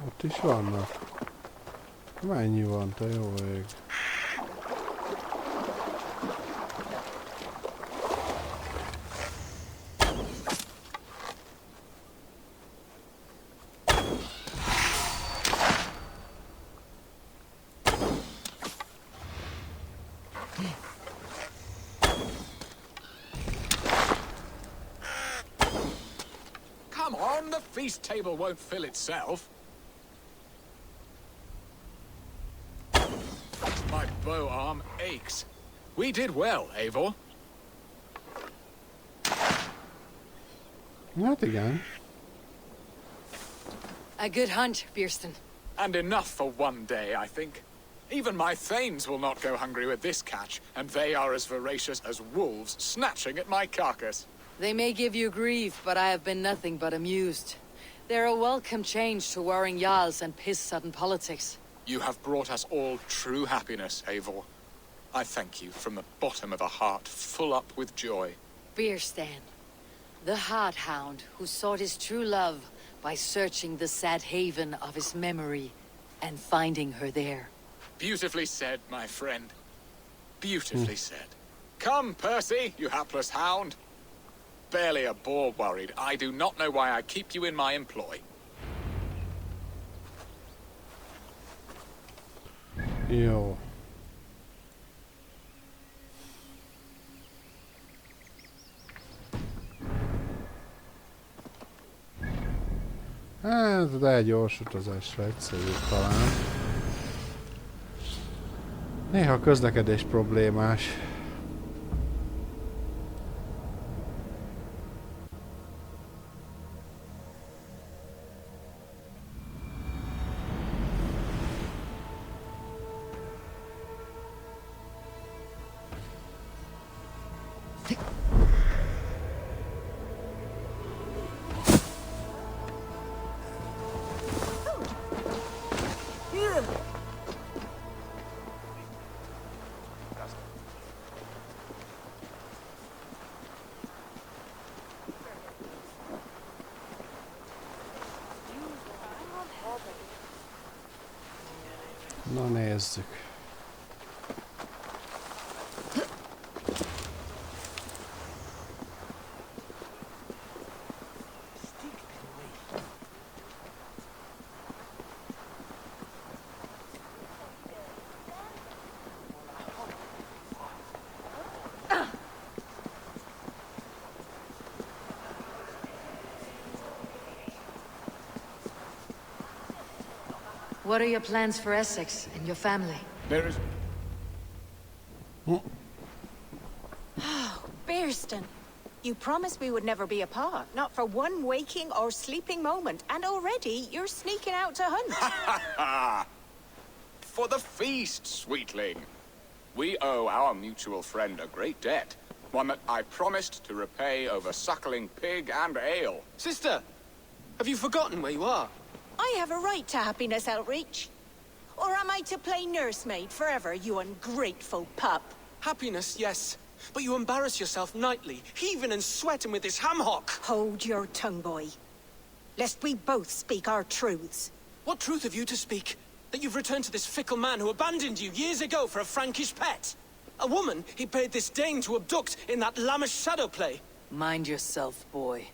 Ott is vannak. Mennyi van, te jó ég? Come on, the feast table won't fill itself. bow arm aches. We did well, Eivor. Hát igen. A good hunt, Bierston. And enough for one day, I think. Even my thanes will not go hungry with this catch, and they are as voracious as wolves snatching at my carcass. They may give you grief, but I have been nothing but amused. They're a welcome change to warring jarls and piss-sudden politics. You have brought us all true happiness, Eivor. I thank you from the bottom of a heart full up with joy. Bierstan, the Heart Hound who sought his true love by searching the sad haven of his memory and finding her there. Beautifully said, my friend. Beautifully said. Come, Percy, you hapless hound. Barely a boar worried. I do not know why I keep you in my employ. Jó. Hát, de egy gyors utazásra egyszerű talán. Néha a közlekedés problémás. Na nézzük. What are your plans for Essex and your family? There is... Oh, Bierston. You promised we would never be apart, not for one waking or sleeping moment, and already you're sneaking out to hunt. For the feast, sweetling. We owe our mutual friend a great debt. One that I promised to repay over suckling pig and ale. Sister, have you forgotten where you are? I have a right to happiness outreach. Or am I to play nursemaid forever, you ungrateful pup? Happiness, yes. But you embarrass yourself nightly, heaving and sweating with this ham-hock. Hold your tongue, boy. Lest we both speak our truths. What truth have you to speak? That you've returned to this fickle man who abandoned you years ago for a Frankish pet? A woman he paid this Dane to abduct in that lammish shadow play? Mind yourself, boy.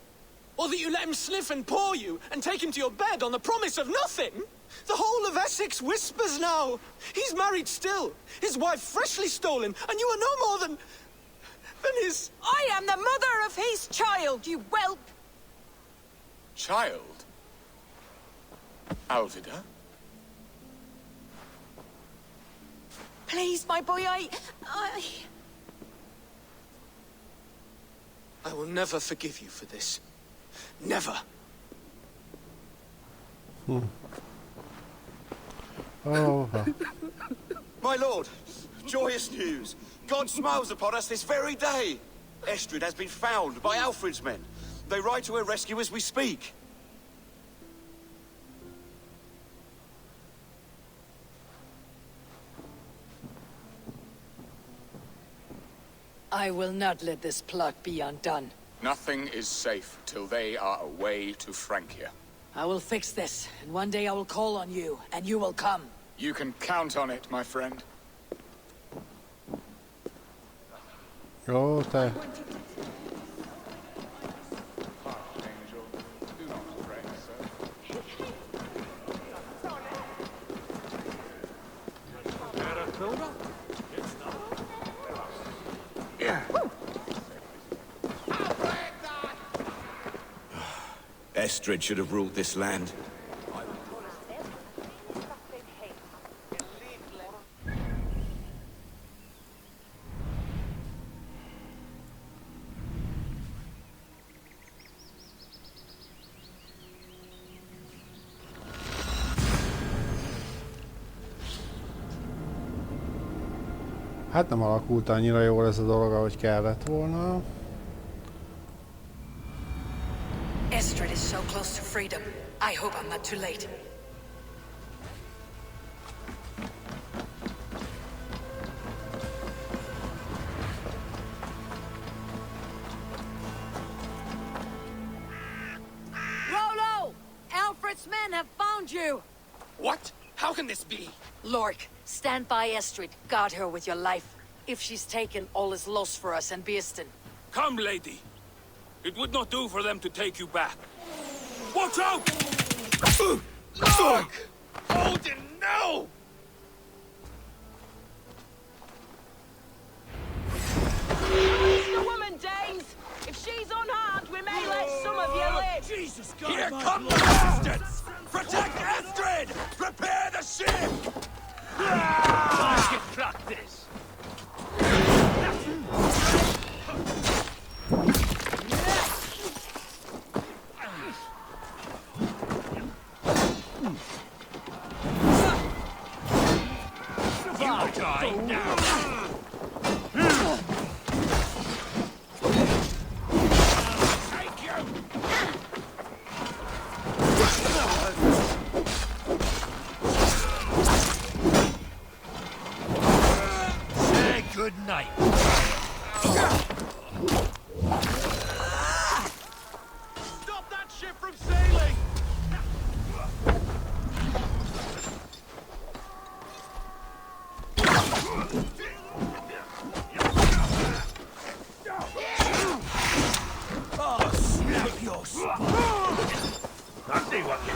Or that you let him sniff and paw you, and take him to your bed on the promise of nothing? The whole of Essex whispers now. He's married still, his wife freshly stolen, and you are no more than his... I am the mother of his child, you whelp! Child? Alvida? Please, my boy, I will never forgive you for this. Never. Oh. My lord, joyous news. God smiles upon us this very day. Estrid has been found by Alfred's men. They ride to her rescue as we speak. I will not let this plot be undone. Nothing is safe till they are away to Francia. I will fix this, and one day I will call on you, and you will come. You can count on it, my friend. Jó, te. Estrid should have ruled this land. Hát nem alakult annyira jól ez a dolog, ahogy kellett volna. Estrid is so close to freedom. I hope I'm not too late. Rollo! Alfred's men have found you! What? How can this be? Lork, stand by Estrid. Guard her with your life. If she's taken, all is lost for us and Beeston. Come, lady. It would not do for them to take you back. Watch out! Look! Odin, no! Release the woman, Danes! If she's unharmed, we may let some of you live! Jesus God! Here come the bastards! Protect Estrid! Prepare the ship! Let's get practice. You die now! Take you! Say good night. Stop that ship from sailing! Oh, snap your spine! I'll see what you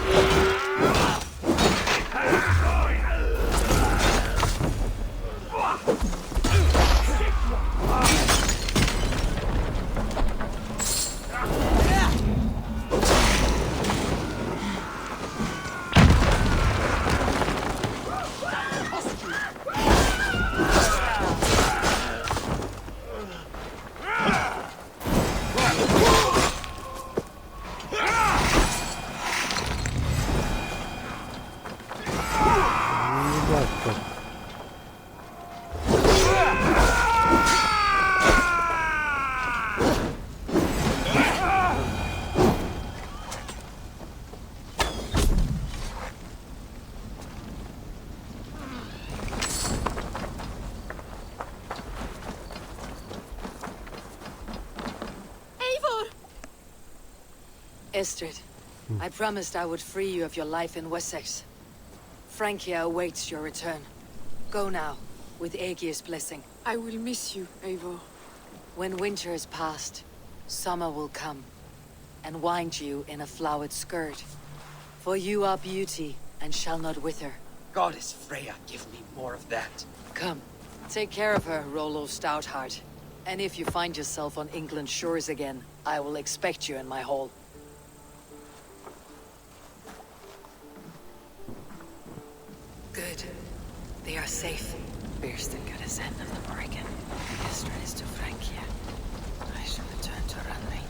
Estrid, I promised I would free you of your life in Wessex. Francia awaits your return. Go now, with Aegir's blessing. I will miss you, Eivor. When winter is past, summer will come, and wind you in a flowered skirt. For you are beauty, and shall not wither. Goddess Freya, give me more of that. Come, take care of her, Rollo Stoutheart. And if you find yourself on England's shores again, I will expect you in my hall. Good. They are safe. Beerston got his end of the bargain. Estrid is to Francia. I shall return to Runway.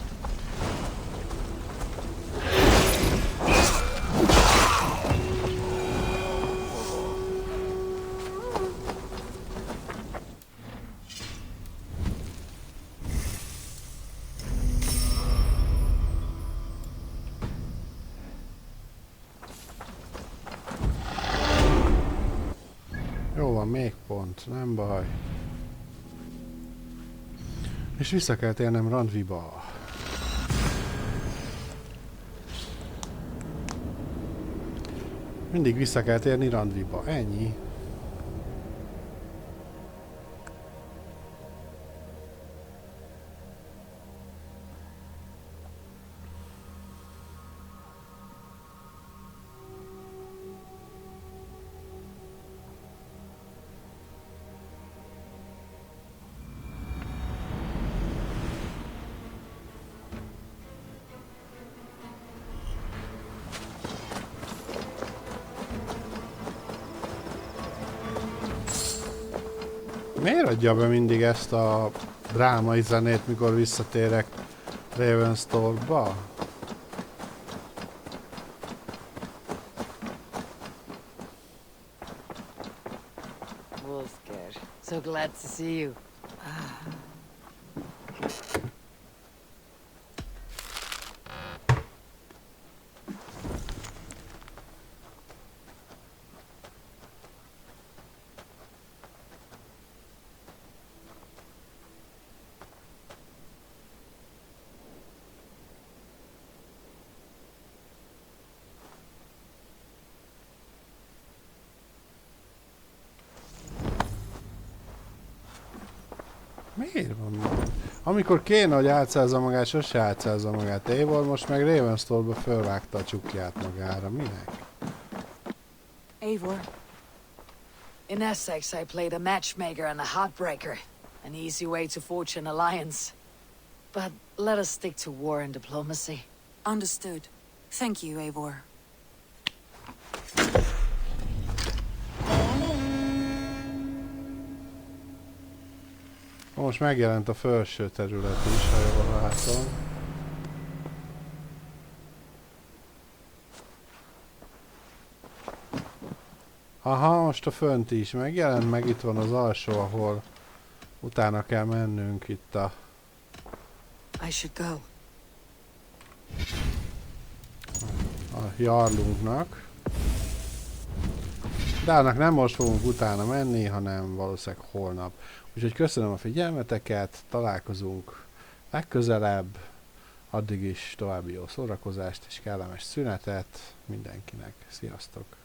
Jó van, még pont, nem baj. És vissza kell térnem Randviba. Mindig vissza kell térni Randviba, ennyi. Miért adja be mindig ezt a drámai zenét, mikor visszatérek Ravenstormba? Wolfgar, so so glad to see you. Miért van? Amikor kéne, hogy átszázza magát, sose átszázza magát. Eivor most meg Ravenstormba fölvágta a csukját magára. Minek? Eivor. In Essex, I played a matchmaker and a heartbreaker. An easy way to forge an alliance. But let us stick to war and diplomacy. Understood. Thank you, Eivor. Most megjelent a felső terület is, ha jól látom. Aha, most a fönt is megjelent, meg itt van az alsó, ahol utána kell mennünk itt a... I should go. A jarlunknak. De annak nem most fogunk utána menni, hanem valószínűleg holnap. Úgyhogy köszönöm a figyelmeteket, találkozunk legközelebb, addig is további jó szórakozást és kellemes szünetet mindenkinek. Sziasztok!